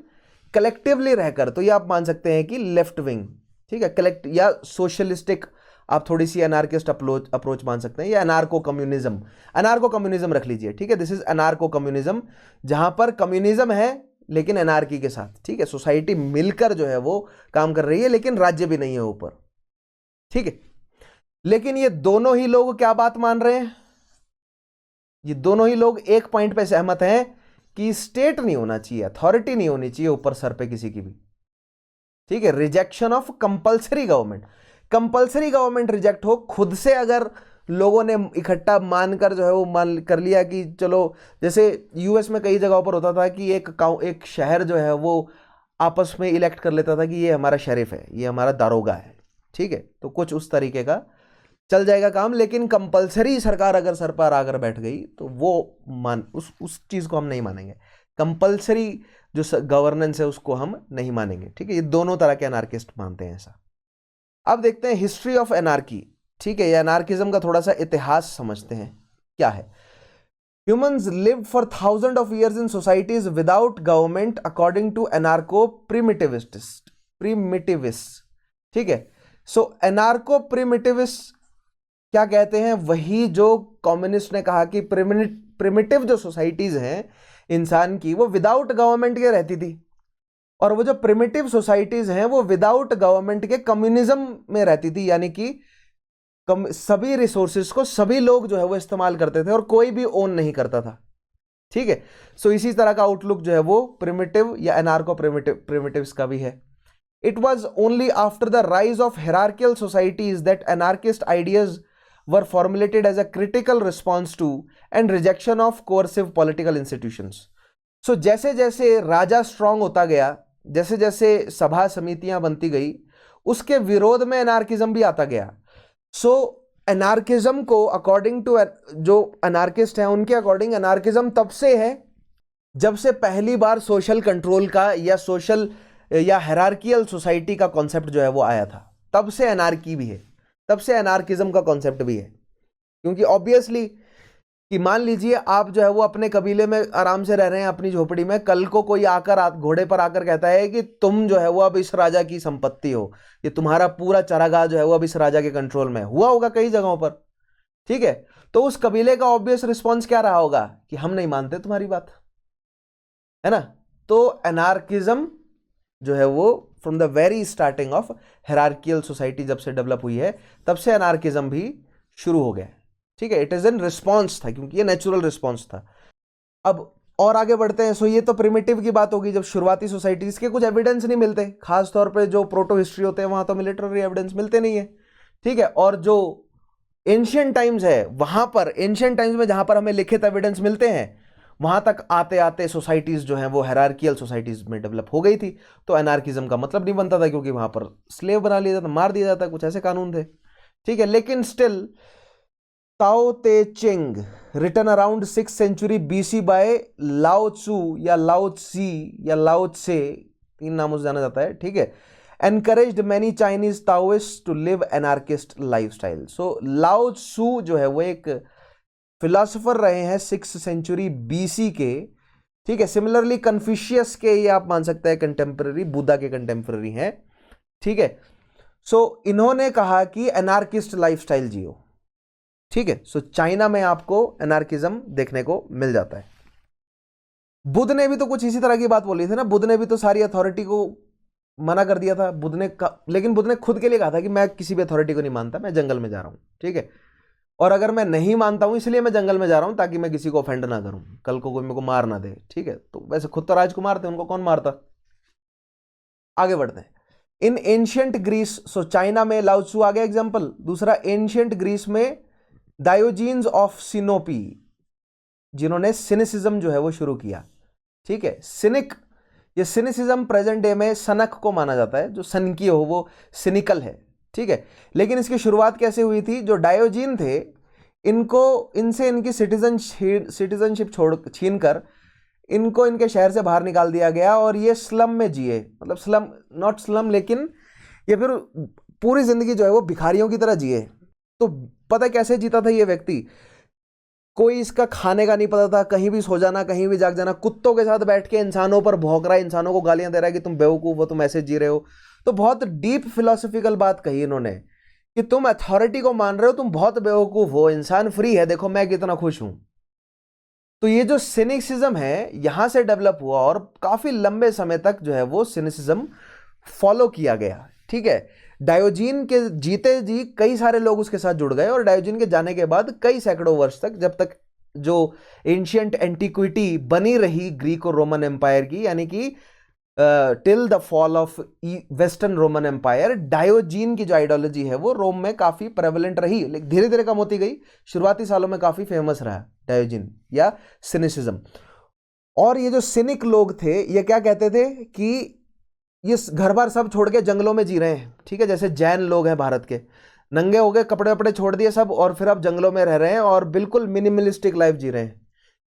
कलेक्टिवली रहकर। तो ये आप मान सकते हैं कि लेफ्ट विंग, ठीक है, कलेक्ट या सोशलिस्टिक, आप थोड़ी सी अनार्किस्ट अप्रोच मान सकते हैं, या अनार्को कम्युनिज्म रख लीजिए, ठीक है। दिस इज अनार्को कम्युनिज्म, जहां पर कम्युनिज्म है लेकिन एनार्की के साथ, ठीक है। सोसाइटी मिलकर जो है वो काम कर रही है, लेकिन राज्य भी नहीं है ऊपर, ठीक है। लेकिन ये दोनों ही लोग क्या बात मान रहे हैं, ये दोनों ही लोग एक पॉइंट पे सहमत हैं कि स्टेट नहीं होना चाहिए, अथॉरिटी नहीं होनी चाहिए ऊपर सर पे किसी की भी, ठीक है। Rejection of compulsory government, compulsory government reject हो, खुद से अगर लोगों ने इकट्ठा मानकर जो है वो मान कर लिया कि चलो, जैसे यूएस में कई जगहों पर होता था कि एक शहर जो है वो आपस में इलेक्ट कर लेता था कि ये हमारा शरीफ है, ये हमारा दारोगा है, ठीक है। तो कुछ उस तरीके का चल जाएगा काम, लेकिन कंपलसरी सरकार अगर सर पर आकर बैठ गई तो वो उस चीज को हम नहीं मानेंगे। कंपलसरी जो गवर्नेंस है उसको हम नहीं मानेंगे, ठीक है। ये दोनों तरह के अनार्किस्ट मानते हैं ऐसा। अब देखते हैं हिस्ट्री ऑफ एनार्की, ठीक है। ये अनार्किज्म का थोड़ा सा इतिहास समझते हैं क्या है। Humans lived for thousands of years in societies without government according to anarcho-primitivists, ठीक है। सो anarcho-primitivists क्या कहते हैं, वही जो कम्युनिस्ट ने कहा कि प्रिमिटिव जो सोसाइटीज हैं इंसान की, वो विदाउट गवर्नमेंट के रहती थी, और वो जो प्रिमिटिव सोसाइटीज हैं वो विदाउट गवर्नमेंट के कम्युनिज्म में रहती थी, यानी कि सभी रिसोर्सेज को सभी लोग जो है वो इस्तेमाल करते थे और कोई भी ओन नहीं करता था, ठीक है। सो इसी तरह का आउटलुक जो है वो प्रिमिटिव या एनार्को प्रिमिटिव्स का भी है। It was only after the rise of hierarchical societies that anarchist ideas were formulated as a critical response to and rejection of coercive political institutions. So जैसे जैसे राजा स्ट्रांग होता गया, जैसे जैसे सभा समितियां बनती गई, उसके विरोध में एनार्किज्म भी आता गया। सो एनार्किज्म को अकॉर्डिंग टू जो एनार्किस्ट हैं उनके अकॉर्डिंग एनार्किज्म तब से है जब से पहली बार सोशल कंट्रोल का या सोशल या हायरार्कियल सोसाइटी का कॉन्सेप्ट जो है वो आया था, तब से एनार्की भी है, तब से एनार्किज्म का कॉन्सेप्ट भी है। क्योंकि ऑब्वियसली कि मान लीजिए आप जो है वो अपने कबीले में आराम से रह रहे हैं अपनी झोपड़ी में, कल को कोई आकर घोड़े पर आकर कहता है कि तुम जो है वो अब इस राजा की संपत्ति हो, ये तुम्हारा पूरा चरागाह जो है वो अब इस राजा के कंट्रोल में हुआ होगा कई जगहों पर, ठीक है। तो उस कबीले का ऑब्वियस रिस्पॉन्स क्या रहा होगा कि हम नहीं मानते तुम्हारी बात, है ना। तो एनार्किज्म जो है वो from the very starting of hierarchical society जब से डेवलप हुई है तब से एनार्किज्म भी शुरू हो गया, ठीक है। इट इज एन रिस्पॉन्स था, क्योंकि ये नेचुरल रिस्पॉन्स था। अब और आगे बढ़ते हैं। सो ये तो प्रिमिटिव की बात होगी, जब शुरुआती सोसाइटीज के कुछ एविडेंस नहीं मिलते, खासतौर पे जो प्रोटो हिस्ट्री होते हैं वहां तो मिलिटरी एविडेंस मिलते नहीं है, ठीक है। और जो एंशियंट टाइम्स है वहां पर, एंशियंट टाइम्स में जहां पर हमें लिखित एविडेंस मिलते हैं, वहां तक आते आते सोसाइटीज जो हैं वो हायरार्कियल सोसाइटीज में डेवलप हो गई थी। तो एनार्किज्म का मतलब नहीं बनता था, क्योंकि वहां पर स्लेव बना लिया जाता, मार दिया जाता, कुछ ऐसे कानून थे, ठीक है। लेकिन still Tao Te Ching written around 6th century BC by Lao Tzu या लाओ त्सी या लाओ त्से, 3 नामों से जाना जाता है, ठीक है, encouraged many Chinese Taoists to live anarchist lifestyle। सो लाओ त्सू जो है वो एक फिलोसोफर रहे हैं 6th century BC के, ठीक है। सिमिलरली कन्फ्यूशियस के, ये आप मान सकते हैं कंटेम्पररी, बुद्धा के कंटेम्पररी हैं, ठीक है। सो इन्होंने कहा कि एनार्किस्ट लाइफस्टाइल जियो, ठीक है। सो चाइना में आपको एनार्किज्म देखने को मिल जाता है। बुद्ध ने भी तो कुछ इसी तरह की बात बोली थी ना, बुद्ध ने भी तो सारी अथॉरिटी को मना कर दिया था, लेकिन बुद्ध ने खुद के लिए कहा था कि मैं किसी भी अथॉरिटी को नहीं मानता, मैं जंगल में जा रहा हूं, ठीक है। और अगर मैं नहीं मानता हूं इसलिए मैं जंगल में जा रहा हूं ताकि मैं किसी को ऑफेंड ना करूं, कल को कोई मेरे को मार ना दे, ठीक है। तो वैसे खुद तो राजकुमार थे, उनको कौन मारता। आगे बढ़ते हैं। In ancient Greece, so China में लाओ त्सू आ गया एग्जाम्पल। दूसरा, एंशियंट ग्रीस में डायोजीन्स ऑफ सिनोपी, जिन्होंने सिनिसिज्म जो है वो शुरू किया, ठीक है। सिनिक, ये सिनिसिज्म प्रेजेंट डे में सनक को माना जाता है, जो सनकी हो वो सिनिकल है, ठीक है। लेकिन इसकी शुरुआत कैसे हुई थी, जो डायोजीन थे इनसे इनकी सिटीजनशिप छीन कर इनको इनके शहर से बाहर निकाल दिया गया और ये स्लम में जिए, मतलब स्लम, नॉट स्लम, लेकिन ये फिर पूरी जिंदगी जो है वो भिखारियों की तरह जिए। तो पता कैसे जीता था ये व्यक्ति, कोई इसका खाने का नहीं पता था, कहीं भी सो जाना, कहीं भी जाग जाना, कुत्तों के साथ बैठ के इंसानों पर भौंक रहा है, इंसानों को गालियां दे रहा है कि तुम बेवकूफ हो, तुम ऐसे जी रहे हो। तो बहुत डीप फिलोसफिकल बात कही इन्होंने कि तुम अथॉरिटी को मान रहे हो, तुम बहुत बेवकूफ हो, इंसान फ्री है, देखो मैं कितना खुश हूं। तो ये जो सिनिसिज्म है यहां से डेवलप हुआ और काफी लंबे समय तक जो है वो सिनिसिज्म फॉलो किया गया, ठीक है। डायोजीन के जीते जी कई सारे लोग उसके साथ जुड़ गए और डायोजीन के जाने के बाद कई सैकड़ों वर्ष तक, जब तक जो एंशियंट एंटिक्विटी बनी रही ग्रीक और रोमन एम्पायर की, यानी कि till the fall of Western Roman Empire, Diogenes की जो आइडियोलॉजी है वो रोम में काफी प्रेवलेंट रही, लेकिन धीरे धीरे कम होती गई। शुरुआती सालों में काफी फेमस रहा डायोजीन या सिनिसिज्म। और ये जो सिनिक लोग थे ये क्या कहते थे कि ये घर बार सब छोड़ के जंगलों में जी रहे हैं, ठीक है। जैसे जैन लोग हैं भारत के, नंगे हो गए, कपड़े वपड़े छोड़ दिए सब, और फिर अब जंगलों में रह रहे हैं और बिल्कुल मिनिमलिस्टिक लाइफ जी रहे हैं,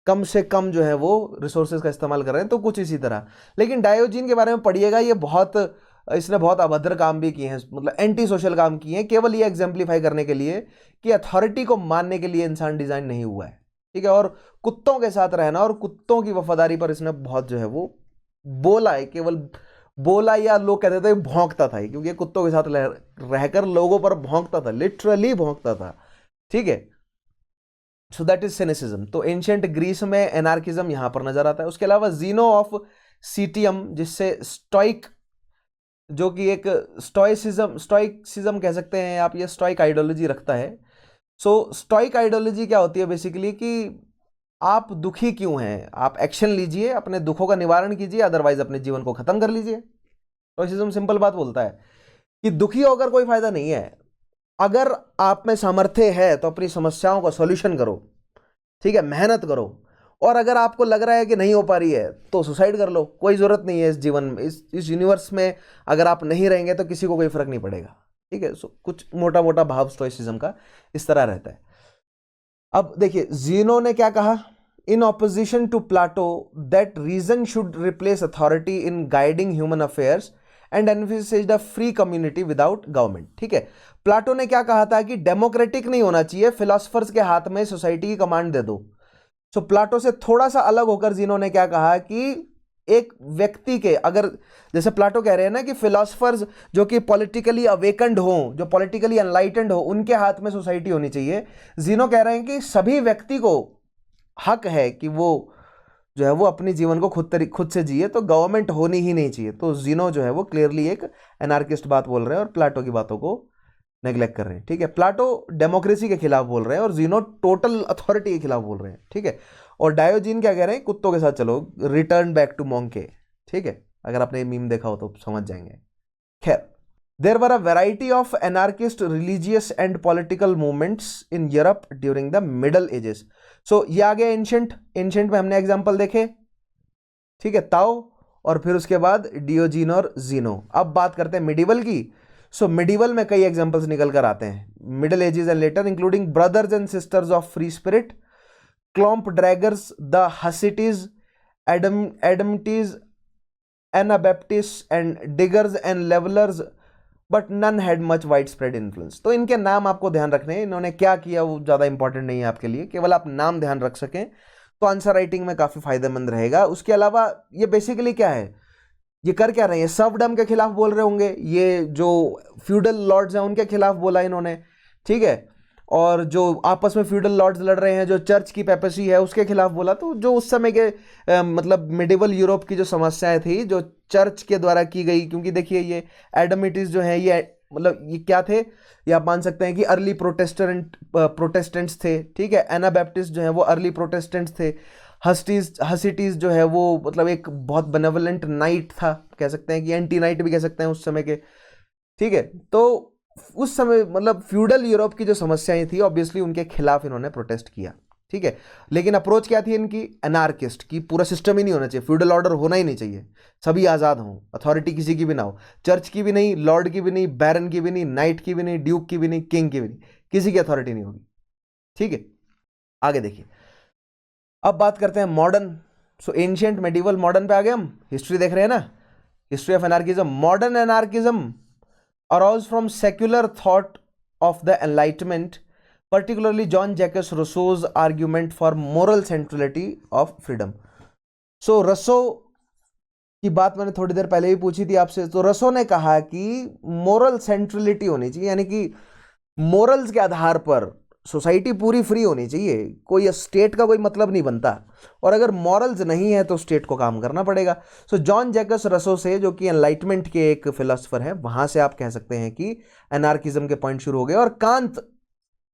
कम से कम जो है वो रिसोर्सेज का इस्तेमाल कर रहे हैं। तो कुछ इसी तरह। लेकिन डायोजीन के बारे में पढ़िएगा, इसने बहुत अभद्र काम भी किए हैं, मतलब एंटी सोशल काम किए हैं, केवल ये एग्जाम्प्लीफाई करने के लिए कि अथॉरिटी को मानने के लिए इंसान डिजाइन नहीं हुआ है, ठीक है। और कुत्तों के साथ रहना और कुत्तों की वफादारी पर इसने बहुत जो है वो बोला है, केवल बोला, या लोग कहते थे भौंकता था, क्योंकि कुत्तों के साथ रहकर लोगों पर भौंकता था, लिटरली भौंकता था, ठीक है। So that is cynicism. तो एंशियंट ग्रीस में एनार्किज्म यहां पर नजर आता है। उसके अलावा जीनो ऑफ सीटियम, जिससे स्टोइक, जो कि एक स्टोइसिज्म कह सकते हैं आप, ये स्टोइक आइडियोलॉजी रखता है। सो स्टोइक आइडियोलॉजी क्या होती है बेसिकली कि आप दुखी क्यों हैं, आप एक्शन लीजिए, अपने दुखों का निवारण कीजिए, अदरवाइज अपने जीवन को खत्म कर लीजिए। स्टोइसिज्म सिंपल बात बोलता है कि दुखी होकर कोई फायदा नहीं है, अगर आप में सामर्थ्य है तो अपनी समस्याओं का सॉल्यूशन करो, ठीक है, मेहनत करो। और अगर आपको लग रहा है कि नहीं हो पा रही है तो सुसाइड कर लो, कोई जरूरत नहीं है इस जीवन में, इस यूनिवर्स में अगर आप नहीं रहेंगे तो किसी को कोई फर्क नहीं पड़ेगा, ठीक है। सो कुछ मोटा मोटा भाव स्टोइसिज्म का इस तरह रहता है। अब देखिए ज़ीनो ने क्या कहा, in opposition to Plato that reason should replace authority in guiding human affairs and envisaged a free community without government. ठीक है, प्लाटो ने क्या कहा था कि डेमोक्रेटिक नहीं होना चाहिए, फिलोसफर्स के हाथ में सोसाइटी की कमांड दे दो। सो प्लाटो से थोड़ा सा अलग होकर जिन्होंने क्या कहा कि एक व्यक्ति के, अगर जैसे प्लाटो कह रहे हैं ना कि फिलोसफर्स जो कि पॉलिटिकली अवेकन्ड हो, जो पॉलिटिकली एनलाइटेंड हो, उनके हाथ में सोसाइटी होनी चाहिए। जिनो कह रहे हैं कि सभी व्यक्ति को हक है कि वो जो है वो अपने जीवन को खुद से जिए, तो गवर्नमेंट होनी ही नहीं चाहिए। तो जिनो जो है वो क्लियरली एक एनार्किस्ट बात बोल रहे हैं और प्लाटो की बातों को नेग्लेक्ट कर रहे हैं। ठीक है, प्लाटो डेमोक्रेसी के खिलाफ बोल रहे हैं और जिनो टोटल अथॉरिटी के खिलाफ बोल रहे हैं। ठीक है, और डायोजीन क्या कह रहे हैं, कुत्तों के साथ चलो, रिटर्न बैक टू मोंके। ठीक है, अगर आपने ये मीम देखा हो तो समझ जाएंगे। खैर, there were a variety of anarchist religious and political movements in Europe during the Middle Ages. So ये आ गया एंशंट में हमने एग्जाम्पल देखे। ठीक है, ताओ और फिर उसके बाद डियोजीन और जिनो। अब बात करते हैं मिडिवल की। सो मिडिवल में कई एग्जांपल्स निकल कर आते हैं, middle ages and later, including brothers and sisters of Free Spirit, Klompdraggers, the Hussites, Adamites, Anabaptist and Diggers and Levellers, but none had much widespread influence. तो इनके नाम आपको ध्यान रखने हैं, इन्होंने क्या किया वो ज़्यादा इंपॉर्टेंट नहीं है आपके लिए, केवल आप नाम ध्यान रख सकें तो आंसर राइटिंग में काफ़ी फायदेमंद रहेगा। उसके अलावा ये बेसिकली क्या है, ये कर क्या रहे हैं, सर्वडम के खिलाफ बोल रहे होंगे, ये जो फ्यूडल लॉर्ड्स हैं उनके खिलाफ बोला इन्होंने। ठीक है, और जो आपस में फ्यूडल लॉर्ड्स लड़ रहे हैं, जो चर्च की पेपेसी है उसके खिलाफ बोला। तो जो उस समय के मतलब मिडिवल यूरोप की जो समस्याएं थी जो चर्च के द्वारा की गई, क्योंकि देखिए ये एडमिटीज जो है ये मतलब ये क्या थे, ये आप मान सकते हैं कि अर्ली प्रोटेस्टेंट्स थे। ठीक है, एनाबैप्टिस्ट जो है वो अर्ली प्रोटेस्टेंट्स थे। हसिटीज जो है वो मतलब एक बहुत बेनेवलेंट नाइट था, कह सकते हैं कि एंटी नाइट भी कह सकते हैं उस समय के। ठीक है, तो उस समय मतलब फ्यूडल यूरोप की जो समस्याएं थी ऑब्वियसली उनके खिलाफ इन्होंने प्रोटेस्ट किया। ठीक है, लेकिन अप्रोच क्या थी इनकी, एनार्किस्ट की, पूरा सिस्टम ही नहीं होना चाहिए, फ्यूडल ऑर्डर होना ही नहीं चाहिए, सभी आज़ाद हों, अथॉरिटी किसी की भी ना हो, चर्च की भी नहीं, लॉर्ड की भी नहीं, बैरन की भी नहीं, नाइट की भी नहीं, ड्यूक की भी नहीं, किंग की भी नहीं, किसी की अथॉरिटी नहीं होगी। ठीक है, आगे देखिए, अब बात करते हैं modern. So ancient, medieval, modern पे आ गए हम, हिस्ट्री देख रहे हैं ना, history of anarchism. Modern anarchism arose from secular thought of the Enlightenment, particularly John Jacques Rousseau's argument for moral centrality of freedom. So रसो की बात मैंने थोड़ी देर पहले ही पूछी थी आपसे। तो रसो ने कहा कि मोरल सेंट्रलिटी होनी चाहिए, यानी कि मोरल्स के आधार पर सोसाइटी पूरी फ्री होनी चाहिए, कोई स्टेट का कोई मतलब नहीं बनता, और अगर मॉरल्स नहीं है तो स्टेट को काम करना पड़ेगा। सो जॉन जैकस रसो से, जो कि एनलाइटमेंट के एक फिलोसफर है, वहां से आप कह सकते हैं कि एनार्किज्म के पॉइंट शुरू हो गए। और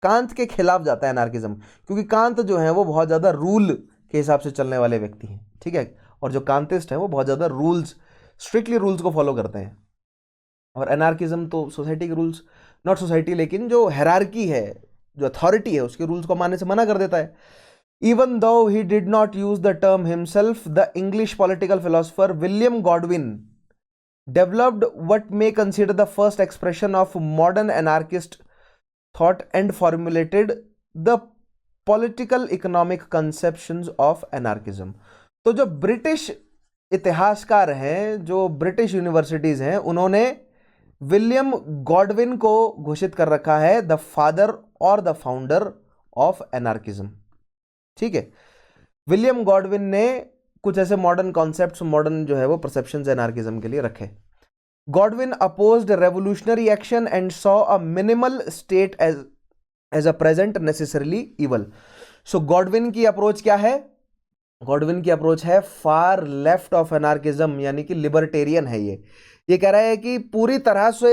कांत के खिलाफ जाता है एनार्किज्म, क्योंकि कांत जो है वो बहुत ज़्यादा रूल के हिसाब से चलने वाले व्यक्ति हैं। ठीक है, और जो कांतिस्ट हैं वो बहुत ज़्यादा स्ट्रिक्टली रूल्स को फॉलो करते हैं, और एनार्किज्म तो सोसाइटी के रूल्स, नॉट सोसाइटी लेकिन जो हेरार्की है, जो अथॉरिटी है, उसके रूल्स को मानने से मना कर देता है। Even though he did not use the term himself, the English political philosopher William Godwin developed what may consider the first expression of modern anarchist thought and formulated the political economic conceptions of anarchism. तो जो British इतिहासकार हैं, जो British universities हैं, उन्होंने William Godwin को घोषित कर रखा है द फादर और द फाउंडर ऑफ एनार्किज्म। ठीक है, विलियम गॉडविन ने कुछ ऐसे मॉडर्न कॉन्सेप्ट्स, मॉडर्न जो है वो परसेप्शंस एनार्किज्म के लिए रखे। Godwin opposed revolutionary action and saw a minimal state as a present necessarily evil. So Godwin की अप्रोच क्या है, गॉडविन की अप्रोच है फार लेफ्ट ऑफ एनार्किज्म, यानी कि लिबर्टेरियन है। ये कह रहा है कि पूरी तरह से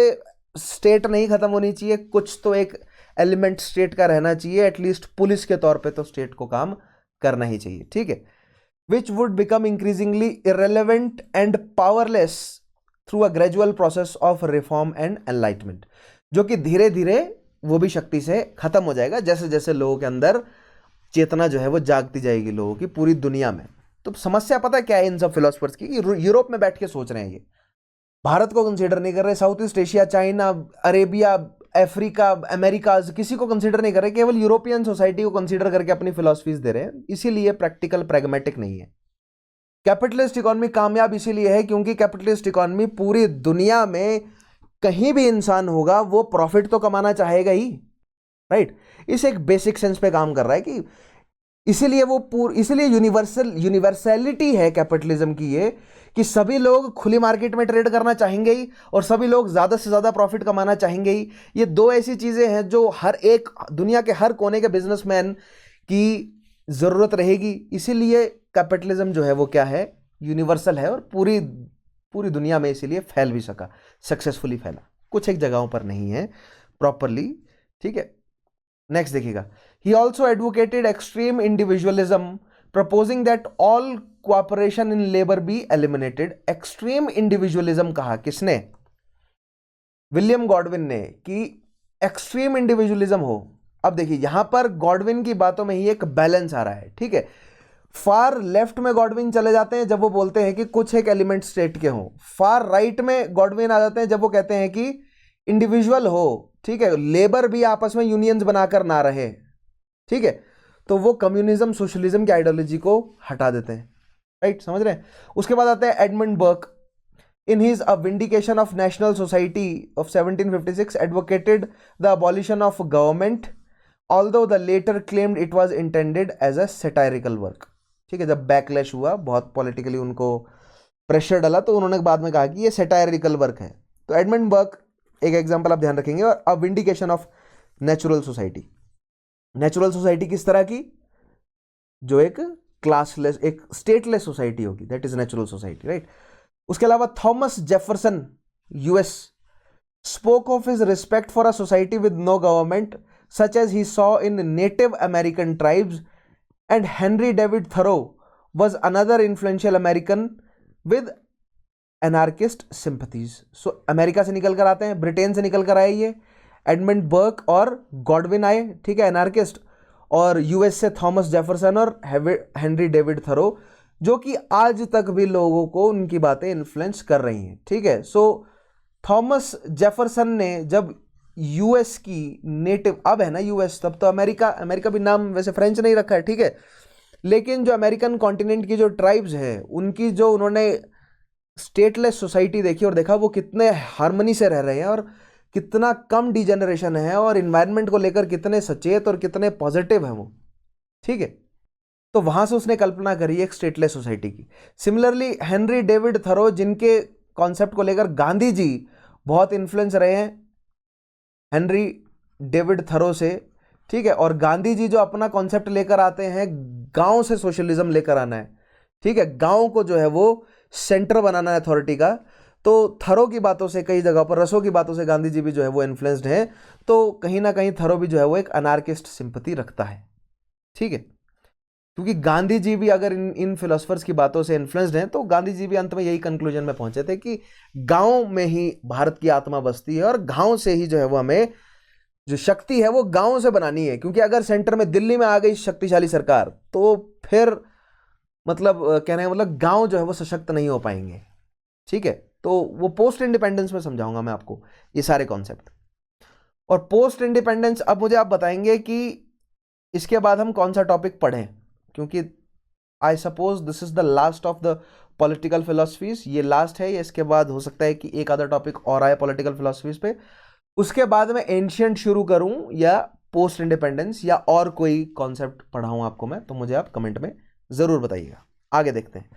स्टेट नहीं खत्म होनी चाहिए, कुछ तो एक एलिमेंट स्टेट का रहना चाहिए, एटलीस्ट पुलिस के तौर पे तो स्टेट को काम करना ही चाहिए। ठीक है, which would become increasingly irrelevant and powerless through a gradual process of reform and enlightenment, जो कि धीरे धीरे वो भी शक्ति से खत्म हो जाएगा जैसे जैसे लोगों के अंदर चेतना जो है वो जागती जाएगी लोगों की पूरी दुनिया में। तो समस्या पता क्या है इन सब फिलोसफर्स की, यूरोप में बैठ के सोच रहे हैं ये भारत को कंसीडर नहीं कर रहे, south east Asia, China, Arabia, Africa, America, किसी को कंसीडर नहीं कर रहे, केवल यूरोपियन सोसाइटी को कंसीडर करके अपनी फिलॉसफीज दे रहे हैं। इसीलिए प्रैक्टिकल प्रैग्मेटिक नहीं है। कैपिटलिस्ट इकोनॉमी कामयाब इसीलिए है क्योंकि कैपिटलिस्ट इकोनॉमी पूरी दुनिया में कहीं भी इंसान होगा वो प्रॉफिट तो कमाना चाहेगा ही, राइट। इस एक बेसिक सेंस पे काम कर रहा है कि इसीलिए यूनिवर्सलिटी है कैपिटलिज्म की ये, कि सभी लोग खुली मार्केट में ट्रेड करना चाहेंगे ही और सभी लोग ज़्यादा से ज़्यादा प्रॉफिट कमाना चाहेंगे ही। ये दो ऐसी चीज़ें हैं जो हर एक दुनिया के हर कोने के बिजनेसमैन की ज़रूरत रहेगी। इसीलिए कैपिटलिज्म जो है वो क्या है, यूनिवर्सल है और पूरी दुनिया में इसीलिए फैल भी सका, सक्सेसफुली फैला, कुछ एक जगहों पर नहीं है प्रॉपरली, ठीक है। नेक्स्ट देखिएगा, he also advocated extreme individualism, proposing that all cooperation in labor be eliminated। extreme individualism कहा किसने? विलियम गॉडविन ने, कि एक्सट्रीम इंडिविजुअलिज्म हो। अब देखिए यहां पर गॉडविन की बातों में ही एक बैलेंस आ रहा है, ठीक है। फार लेफ्ट में गॉडविन चले जाते हैं जब वो बोलते हैं कि कुछ एक एलिमेंट स्टेट के हों, फार राइट में गॉडविन आ जाते हैं जब वो कहते हैं कि इंडिविजुअल हो, ठीक है, लेबर भी आपस में यूनियंस बनाकर ना रहे, ठीक है। तो वो कम्युनिज्म सोशलिज्म की आइडियोलॉजी को हटा देते हैं, राइट, समझ रहे हैं। उसके बाद आता है Edmund Burke, in his a vindication of national society of 1756 advocated the abolition of government, although the latter claimed it was intended as a satirical work, ठीक है। जब बैकलैश हुआ, बहुत पॉलिटिकली उनको प्रेशर डाला, तो उन्होंने बाद में कहा कि ये सैटायरिकल वर्क है। तो एडमंड बर्क एक एग्जाम्पल आप ध्यान रखेंगे। और a vindication of natural society, natural society किस तरह की, जो एक क्लासलेस, एक स्टेटलेस सोसाइटी होगी, that is natural society, right. उसके अलावा Thomas Jefferson US spoke of his respect for a society with no government such as he saw in Native American tribes, and Henry David Thoreau was another influential American with anarchist sympathies. So America से निकल कर आते हैं, Britain से निकल कर आए ये एडमंड बर्क और गॉडविन आए, ठीक है, एनार्किस्ट, और यूएस से थॉमस जेफरसन और हेनरी डेविड थरो, जो कि आज तक भी लोगों को उनकी बातें इन्फ्लुएंस कर रही हैं, ठीक है। सो थॉमस जेफरसन ने जब यूएस की नेटिव, अब है ना यूएस, तब तो अमेरिका भी नाम वैसे फ्रेंच नहीं रखा है, ठीक है, लेकिन जो अमेरिकन कॉन्टिनेंट की जो ट्राइब्स है उनकी जो उन्होंने स्टेटलेस सोसाइटी देखी और देखा वो कितने हार्मनी से रह रहे हैं और कितना कम डिजेनरेशन है और इन्वायरमेंट को लेकर कितने सचेत और कितने पॉजिटिव हैं वो, ठीक है। तो वहां से उसने कल्पना करी एक स्टेटलेस सोसाइटी की। सिमिलरली हेनरी डेविड थरो, जिनके कॉन्सेप्ट को लेकर गांधी जी बहुत इन्फ्लुएंस रहे हैं हेनरी डेविड थरो से, ठीक है, और गांधी जी जो अपना कॉन्सेप्ट लेकर आते हैं, गांव से सोशलिज्म लेकर आना है, ठीक है, गांव को जो है वो सेंटर बनाना है अथॉरिटी का। तो थरो की बातों से, कई जगह पर रसो की बातों से गांधी जी भी जो है वो इन्फ्लुएंस्ड है। तो कहीं ना कहीं थरो भी जो है वो एक अनार्किस्ट सिंपैथी रखता है, ठीक है, क्योंकि गांधी जी भी अगर इन फिलोसफर्स की बातों से इन्फ्लुएंस्ड हैं, तो गांधी जी भी अंत में यही कंक्लूजन में पहुंचे थे कि गांव में ही भारत की आत्मा बसती है और गांव से ही जो है वो हमें जो शक्ति है वो गांव से बनानी है। क्योंकि अगर सेंटर में दिल्ली में आ गई शक्तिशाली सरकार, तो फिर मतलब कहने का मतलब गांव जो है वो सशक्त नहीं हो पाएंगे, ठीक है। तो वो पोस्ट इंडिपेंडेंस में समझाऊंगा मैं आपको ये सारे कॉन्सेप्ट। और पोस्ट इंडिपेंडेंस, अब मुझे आप बताएंगे कि इसके बाद हम कौन सा टॉपिक पढ़ें, क्योंकि I suppose this is the last of the political philosophies, ये लास्ट है। इसके बाद हो सकता है कि एक आधा टॉपिक और आए पॉलिटिकल फिलोसफीज पे, उसके बाद मैं एंशिएंट शुरू करूं या पोस्ट इंडिपेंडेंस या और कोई कॉन्सेप्ट पढ़ाऊं आपको मैं, तो मुझे आप कमेंट में जरूर बताइएगा। आगे देखते हैं।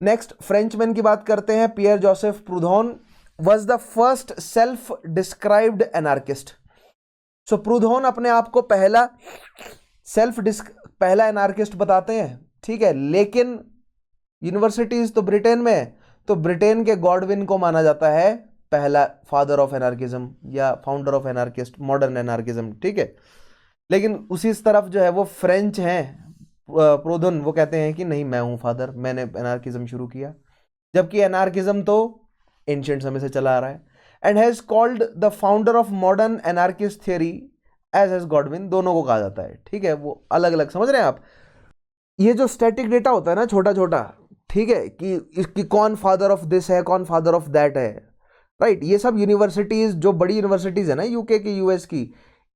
नेक्स्ट फ्रेंचमैन की बात करते हैं। Pierre Joseph Proudhon was the first self described anarchist. So Proudhon अपने आप को पहला एनार्किस्ट बताते हैं, ठीक है, लेकिन यूनिवर्सिटीज तो ब्रिटेन में है, तो ब्रिटेन के गॉडविन को माना जाता है पहला फादर ऑफ एनार्किज्म या founder of anarchist, modern anarchism, ठीक है। लेकिन उसी तरफ जो है वो फ्रेंच हैं, प्रूडहॉन, वो कहते हैं कि नहीं, मैं हूं फादर, मैंने एनार्किज्म शुरू किया, जबकि एनार्किज्म तो एंशिएंट समय से चला आ रहा है। And has called the founder of modern anarchist theory as has Godwin, दोनों को कहा जाता है, ठीक है, वो अलग अलग, समझ रहे हैं आप। ये जो स्टैटिक डेटा होता है ना, छोटा छोटा, ठीक है, कि कौन फादर ऑफ दिस है, कौन फादर ऑफ दैट है, राइट। ये सब यूनिवर्सिटीज, जो बड़ी यूनिवर्सिटीज है ना यूके की, यूएस की,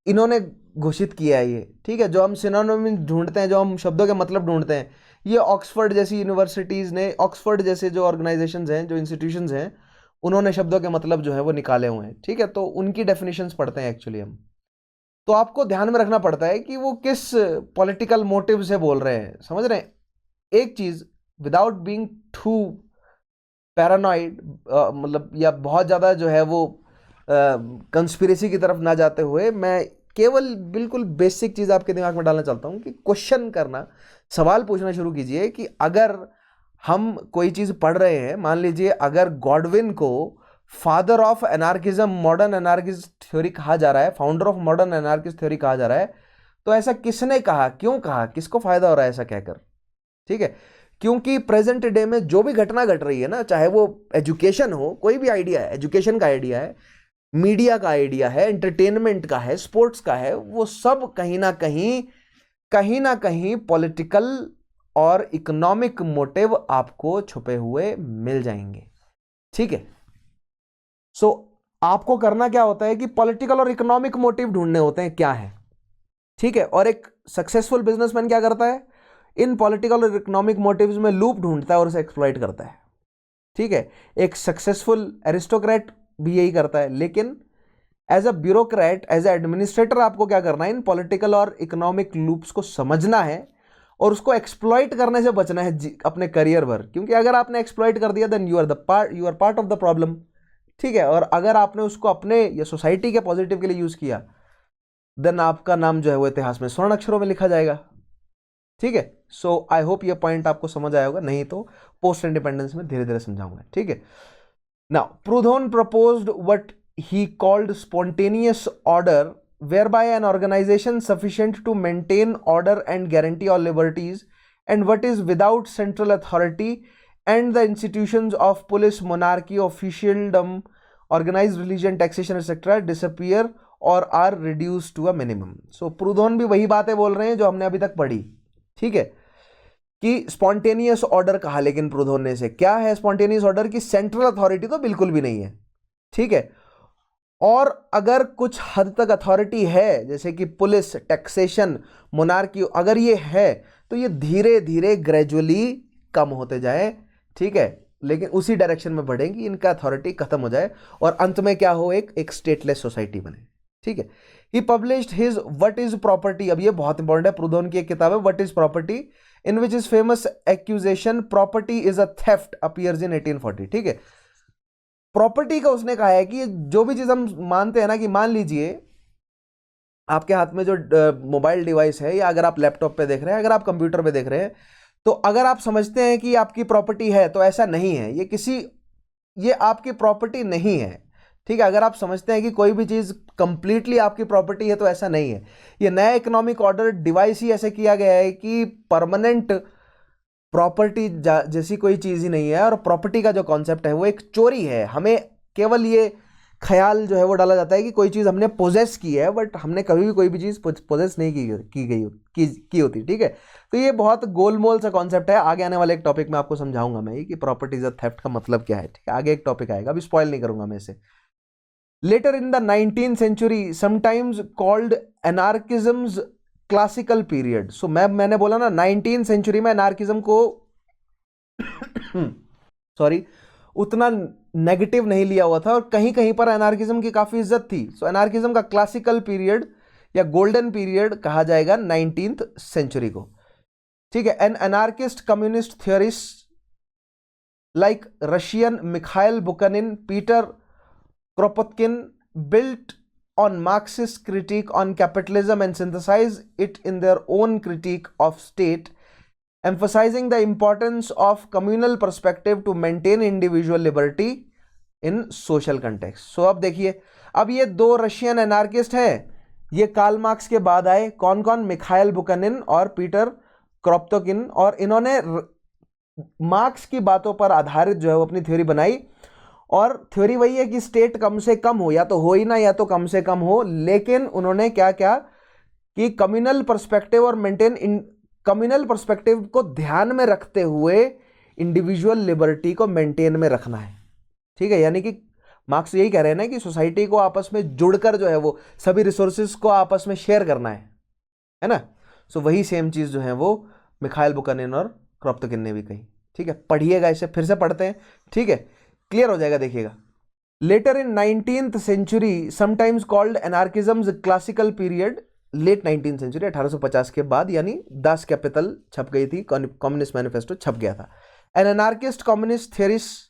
इन्होंने घोषित किया है ये, ठीक है। जो हम सिनोनिम ढूंढते हैं, जो हम शब्दों के मतलब ढूंढते हैं, ये ऑक्सफोर्ड जैसी यूनिवर्सिटीज ने, ऑक्सफोर्ड जैसे जो ऑर्गेनाइजेशंस हैं, जो इंस्टीट्यूशंस हैं, उन्होंने शब्दों के मतलब जो है वो निकाले हुए हैं, ठीक है। तो उनकी डेफिनेशंस पढ़ते हैं एक्चुअली हम। तो आपको ध्यान में रखना पड़ता है कि वो किस पॉलिटिकल मोटिव से बोल रहे हैं, समझ रहे हैं। एक चीज, विदाउट बीइंग टू पैरानॉइड, मतलब या बहुत ज़्यादा जो है वो कंस्पिरेसी की तरफ ना जाते हुए, मैं केवल बिल्कुल बेसिक चीज़ आपके दिमाग में डालना चाहता हूँ कि क्वेश्चन करना, सवाल पूछना शुरू कीजिए कि अगर हम कोई चीज़ पढ़ रहे हैं, मान लीजिए अगर गॉडविन को father of anarchism, modern anarchist theory कहा जा रहा है, founder of modern anarchist theory कहा जा रहा है, तो ऐसा किसने कहा, क्यों कहा, किसको फायदा हो रहा है ऐसा कहकर, ठीक है। क्योंकि प्रेजेंट डे में जो भी घटना घट रही है ना, चाहे वो एजुकेशन हो, कोई भी आइडिया है, एजुकेशन का आइडिया है, मीडिया का आइडिया है, एंटरटेनमेंट का है, स्पोर्ट्स का है, वो सब कहीं ना कहीं पॉलिटिकल और इकोनॉमिक मोटिव आपको छुपे हुए मिल जाएंगे, ठीक है। सो आपको करना क्या होता है कि पॉलिटिकल और इकोनॉमिक मोटिव ढूंढने होते हैं, क्या है, ठीक है। और एक सक्सेसफुल बिजनेसमैन क्या करता है, इन पॉलिटिकल और इकोनॉमिक मोटिव्स में लूप ढूंढता है और उसे एक्सप्लॉइट करता है, ठीक है। एक सक्सेसफुल एरिस्टोक्रेट भी यही करता है। लेकिन as a bureaucrat, as a administrator, आपको क्या करना है, इन पॉलिटिकल और इकोनॉमिक लूप्स को समझना है और उसको एक्सप्लॉइट करने से बचना है अपने करियर भर। क्योंकि अगर आपने एक्सप्लॉइट कर दिया, then you are part of the problem, ठीक है। और अगर आपने उसको अपने या सोसाइटी के पॉजिटिव के लिए यूज किया, देन आपका नाम जो है वो इतिहास में स्वर्ण अक्षरों में लिखा जाएगा, ठीक है। सो आई होप ये पॉइंट आपको समझ आया होगा, नहीं तो पोस्ट इंडिपेंडेंस में धीरे धीरे समझाऊंगा, ठीक है। Now Proudhon proposed what he called spontaneous order, whereby an organization sufficient to maintain order and guarantee all liberties, and what is without central authority and the institutions of police, monarchy, officialdom, organized religion, taxation, etc. disappear or are reduced to a minimum. So प्रूडोन भी वही बातें बोल रहे हैं जो हमने अभी तक पढ़ी, ठीक है, कि स्पॉन्टेनियस ऑर्डर कहा। लेकिन प्रूडोन ने से क्या है स्पॉन्टेनियस ऑर्डर की सेंट्रल अथॉरिटी तो बिल्कुल भी नहीं है, ठीक है। और अगर कुछ हद तक अथॉरिटी है, जैसे कि पुलिस, टैक्सेशन, मोनार्की, अगर ये है तो ये धीरे धीरे ग्रेजुअली कम होते जाए, ठीक है। लेकिन उसी डायरेक्शन में बढ़ेंगी, इनका अथॉरिटी खत्म हो जाए और अंत में क्या हो, एक स्टेटलेस सोसाइटी बने, ठीक है। He published his What Is Property, अब ये बहुत इंपॉर्टेंट है, प्रूडोन की एक किताब है what Is property, in which is famous accusation property is a theft appears इन 1840, ठीक है। प्रॉपर्टी का उसने कहा है कि जो भी चीज हम मानते हैं ना, कि मान लीजिए आपके हाथ में जो मोबाइल डिवाइस है, या अगर आप लैपटॉप पे देख रहे हैं, अगर आप कंप्यूटर पे देख रहे हैं, तो अगर आप समझते हैं कि आपकी प्रॉपर्टी है, तो ऐसा नहीं है, ये आपकी प्रॉपर्टी नहीं है, ठीक है। अगर आप समझते हैं कि कोई भी चीज कंप्लीटली आपकी प्रॉपर्टी है, तो ऐसा नहीं है। ये नया इकोनॉमिक ऑर्डर डिवाइस ही ऐसे किया गया है कि परमानेंट प्रॉपर्टी जैसी कोई चीज ही नहीं है, और प्रॉपर्टी का जो कॉन्सेप्ट है वो एक चोरी है। हमें केवल ये ख्याल जो है वो डाला जाता है कि कोई चीज हमने पोजेस की है, बट हमने कभी भी कोई भी चीज पोजेस नहीं की होती, ठीक है। तो ये बहुत गोलमोल सा कॉन्सेप्ट है। आगे आने वाले एक टॉपिक में आपको समझाऊंगा मैं कि प्रॉपर्टी इज अ थेफ्ट का मतलब क्या है, ठीक है। आगे एक टॉपिक आएगा, अभी स्पॉइल नहीं करूंगा मैं इसे। Later in the 19th century, sometimes called anarchism's classical period. So मैंने बोला ना 19th सेंचुरी में एनार्किज्म को सॉरी उतना नेगेटिव नहीं लिया हुआ था, और कहीं कहीं पर एनार्किज्म की काफी इज्जत थी। सो एनार्किज्म का क्लासिकल पीरियड या गोल्डन पीरियड कहा जाएगा 19th सेंचुरी को, ठीक है। An anarchist communist theorist like Russian Mikhail Bakunin, Peter Kropotkin built on Marxist critique on capitalism and synthesized it in their own critique of state, emphasizing the importance of communal perspective to maintain individual liberty in social context. So अब देखिए, अब ये दो Russian anarchist हैं, ये Karl Marx के बाद आए। कौन कौन? मिखाइल बुकानिन और पीटर क्रोप्तोकिन। और इन्होंने मार्क्स की बातों पर आधारित जो है वो अपनी थ्योरी बनाई, और थ्योरी वही है कि स्टेट कम से कम हो, या तो हो ही ना, या तो कम से कम हो। लेकिन उन्होंने क्या क्या कि कम्युनल पर्सपेक्टिव और मेंटेन कम्युनल पर्सपेक्टिव को ध्यान में रखते हुए इंडिविजुअल लिबर्टी को मेंटेन में रखना है। ठीक है, यानी कि मार्क्स यही कह रहे हैं ना कि सोसाइटी को आपस में जुड़कर जो है वो सभी रिसोर्सेज को आपस में शेयर करना है ना। सो वही सेम चीज जो है वो मिखाइल बुकानन और क्रॉप्टकिन ने भी कही। ठीक है, पढ़िएगा, इसे फिर से पढ़ते हैं। ठीक है, क्लियर हो जाएगा, देखिएगा। Later in 19th century sometimes called anarchism's classical period, late 19th century 1850 के बाद, यानी दास कैपिटल छप गई थी, कम्युनिस्ट मैनिफेस्टो छप गया था। An anarchist communist theorist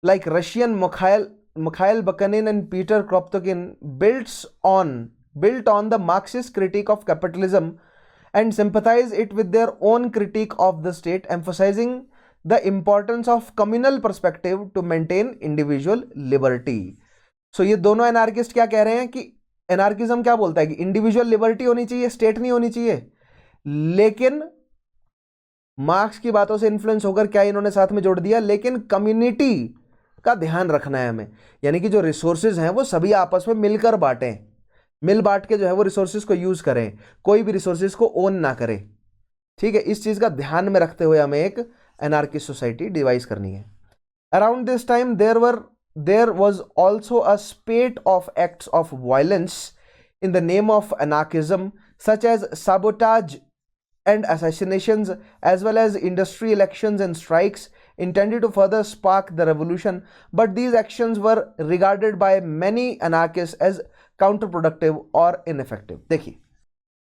like Russian Mikhail Bakunin and Peter Kropotkin built on the Marxist critique of capitalism and sympathize it with their own critique of the state, emphasizing the importance of communal perspective to maintain individual liberty. So ये दोनों anarchist क्या कह रहे हैं कि anarchism क्या बोलता है कि इंडिविजुअल लिबर्टी होनी चाहिए, स्टेट नहीं होनी चाहिए। लेकिन मार्क्स की बातों से इन्फ्लुएंस होकर क्या इन्होंने साथ में जोड़ दिया, लेकिन कम्युनिटी का ध्यान रखना है हमें, यानी कि जो रिसोर्सेज हैं वो सभी आपस में मिलकर बांटें, मिल बांट के जो है वो रिसोर्सेज को यूज करें, कोई भी रिसोर्सेज को ओन ना करे। ठीक है, इस चीज का ध्यान में रखते हुए हमें एक एनार्किस्ट सोसाइटी डिवाइस करनी है। Around this time there was also a spate of acts of violence in the name of anarchism, such as sabotage and assassinations, as well as industry elections and strikes intended to further spark the revolution, but these actions were regarded by many anarchists as counterproductive or ineffective. देखिए,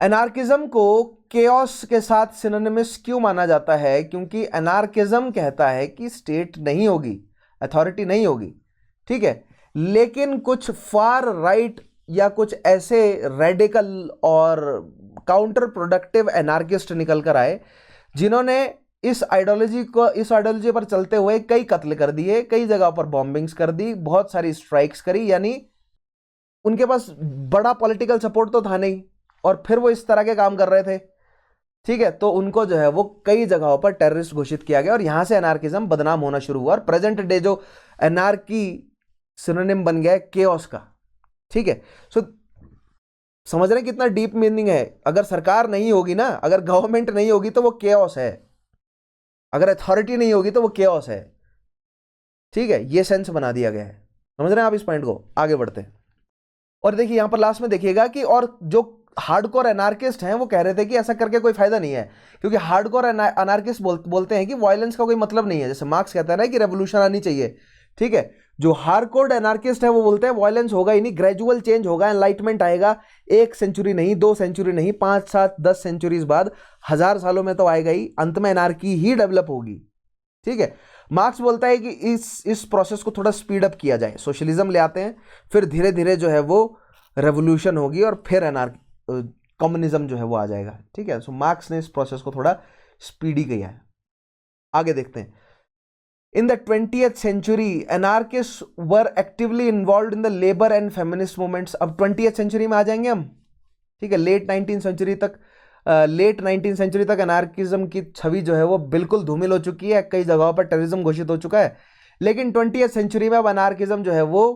anarchism को chaos के साथ synonymous क्यों माना जाता है? क्योंकि anarchism कहता है कि स्टेट नहीं होगी, अथॉरिटी नहीं होगी। ठीक है, लेकिन कुछ फार राइट या कुछ ऐसे रेडिकल और काउंटर प्रोडक्टिव एनार्किस्ट निकल कर आए जिन्होंने इस आइडियोलॉजी पर चलते हुए कई कत्ल कर दिए, कई जगह पर बॉम्बिंग्स कर दी, बहुत सारी स्ट्राइक्स करी, यानी उनके पास बड़ा पॉलिटिकल सपोर्ट तो था नहीं और फिर वो इस तरह के काम कर रहे थे। ठीक है, तो उनको जो है वो कई जगहों पर टेररिस्ट घोषित किया गया और यहां से एनार्किज्म बदनाम होना शुरू हुआ और प्रेजेंट डे जो एनार्की सिनोनिम बन गया है केओस का। ठीक है, सो समझ रहे हैं कितना डीप मीनिंग है। अगर सरकार नहीं होगी ना, अगर गवर्नमेंट नहीं होगी तो वो केओस है, अगर अथॉरिटी नहीं होगी तो वो केओस है। ठीक है, ये सेंस बना दिया गया है। समझ रहे हैं आप इस पॉइंट को? आगे बढ़ते हैं और देखिए यहां पर लास्ट में देखिएगा कि और जो हार्डकोर एनार्किस्ट हैं वो कह रहे थे कि ऐसा करके कोई फायदा नहीं है, क्योंकि हार्डकोर एनार्किस्ट बोलते हैं कि वायलेंस का कोई मतलब नहीं है। जैसे मार्क्स कहता है ना कि रेवोल्यूशन आनी चाहिए। ठीक है, जो हार्डकोर एनार्किस्ट है वो बोलते हैं वायलेंस होगा ही नहीं, ग्रेजुअल चेंज होगा, एनलाइटमेंट आएगा। 1 सेंचुरी नहीं, 2 सेंचुरी नहीं, 5, 7, 10 सेंचुरीज बाद, 1000 सालों में तो आएगा ही, अंत में एनार्की ही डेवलप होगी। ठीक है, मार्क्स बोलता है कि इस प्रोसेस को थोड़ा स्पीड अप किया जाए, सोशलिज्म ले आते हैं, फिर धीरे धीरे जो है वो रेवोल्यूशन होगी और फिर कम्युनिज्म जो है वो आ जाएगा। ठीक है, सो मार्क्स ने इस प्रोसेस को थोड़ा स्पीडी किया है। आगे देखते हैं। In the 20th century, anarchists were actively involved in the labor and feminist movements. अब 20th century में आ जाएंगे हम। ठीक है, लेट 19th सेंचुरी तक एनार्किज्म की छवि जो है वो बिल्कुल धूमिल हो चुकी है, कई जगहों पर टेररिज्म घोषित हो चुका है। लेकिन 20th सेंचुरी में अब एनार्किज्म जो है वो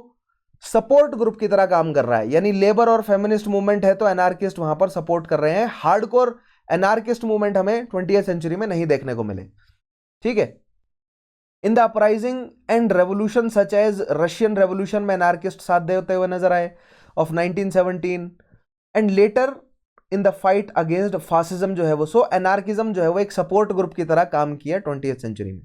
सपोर्ट ग्रुप की तरह काम कर रहा है, यानी लेबर और फेमिनिस्ट मूवमेंट है तो एनार्किस्ट वहां पर सपोर्ट कर रहे हैं। हार्डकोर एनार्किस्ट मूवमेंट हमें 20th सेंचुरी में नहीं देखने को मिले। ठीक है, in the uprising and revolution such as Russian revolution में एनार्किस्ट साथ देते हुए नजर आए of 1917 and later in the fight against fascism जो है वो। सो एनार्किज्म जो है वो एक सपोर्ट ग्रुप की तरह काम किया 20th सेंचुरी में।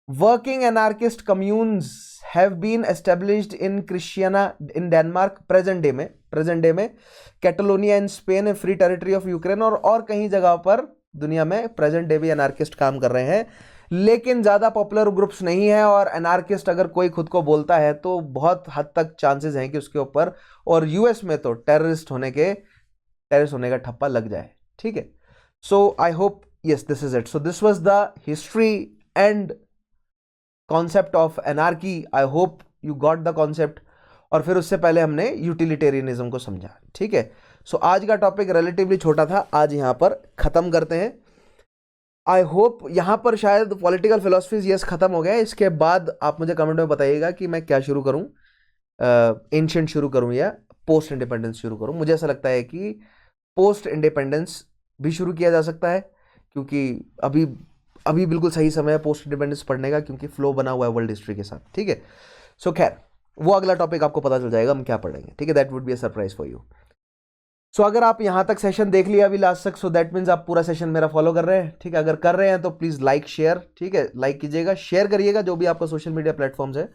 Working anarchist communes have been established in Christiania in Denmark present day में Catalonia in Spain, free territory of Ukraine और कहीं जगह पर दुनिया में प्रेजेंट डे भी एनार्किस्ट काम कर रहे हैं, लेकिन ज्यादा पॉपुलर ग्रुप्स नहीं है। और एनार्किस्ट अगर कोई खुद को बोलता है तो बहुत हद तक चांसेस हैं कि उसके ऊपर, और यूएस में तो टेररिस्ट होने का ठप्पा लग जाए। ठीक है, so I hope yes this is it. So this was the history and concept of anarchy. I hope you got the concept. और फिर उससे पहले हमने यूटिलिटेरियनिज्म को समझा। ठीक है, सो आज का टॉपिक रिलेटिवली छोटा था, आज यहां पर खत्म करते हैं। आई होप यहाँ पर शायद पॉलिटिकल फिलोसफीज यस खत्म हो गया। इसके बाद आप मुझे कमेंट में बताइएगा कि मैं क्या शुरू करूँ, एंशिएंट शुरू करूँ या पोस्ट इंडिपेंडेंस शुरू करूँ। मुझे ऐसा लगता है कि पोस्ट इंडिपेंडेंस भी शुरू किया जा सकता है, क्योंकि अभी अभी बिल्कुल सही समय है पोस्ट इंडिपेंडेंस पढ़ने का, क्योंकि फ्लो बना हुआ है वर्ल्ड हिस्ट्री के साथ, ठीक है। सो खैर वो अगला टॉपिक आपको पता चल जाएगा हम क्या पढ़ेंगे, ठीक है। That would be a surprise for you. So अगर आप यहां तक सेशन देख लिया अभी लास्ट तक, सो दैट मीन्स आप पूरा सेशन मेरा फॉलो कर रहे हैं, ठीक है। अगर कर रहे हैं तो प्लीज लाइक शेयर, ठीक है, लाइक कीजिएगा, शेयर करिएगा जो भी आपका सोशल मीडिया प्लेटफॉर्म्स है,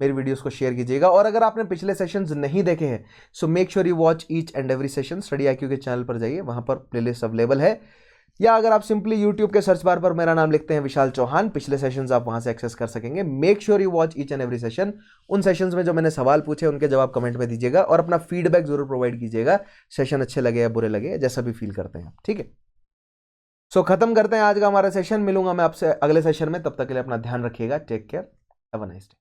मेरी वीडियोस को शेयर कीजिएगा। और अगर आपने पिछले सेशंस नहीं देखे हैं, सो make sure you watch each and every session. Study IQ के चैनल पर जाइए, वहां पर प्लेलिस्ट अवेलेबल है, या अगर आप सिंपली यूट्यूब के सर्च बार पर मेरा नाम लिखते हैं विशाल चौहान, पिछले सेशंस आप वहां से एक्सेस कर सकेंगे। Make sure you watch each and every session. उन सेशंस में जो मैंने सवाल पूछे उनके जवाब कमेंट में दीजिएगा, और अपना फीडबैक जरूर प्रोवाइड कीजिएगा, सेशन अच्छे लगे या बुरे लगे, जैसा भी फील करते हैं, ठीक है। सो खत्म करते हैं आज का हमारा सेशन। मिलूंगा मैं आपसे अगले सेशन में, तब तक के लिए अपना ध्यान रखिएगा। Take care, have a nice day.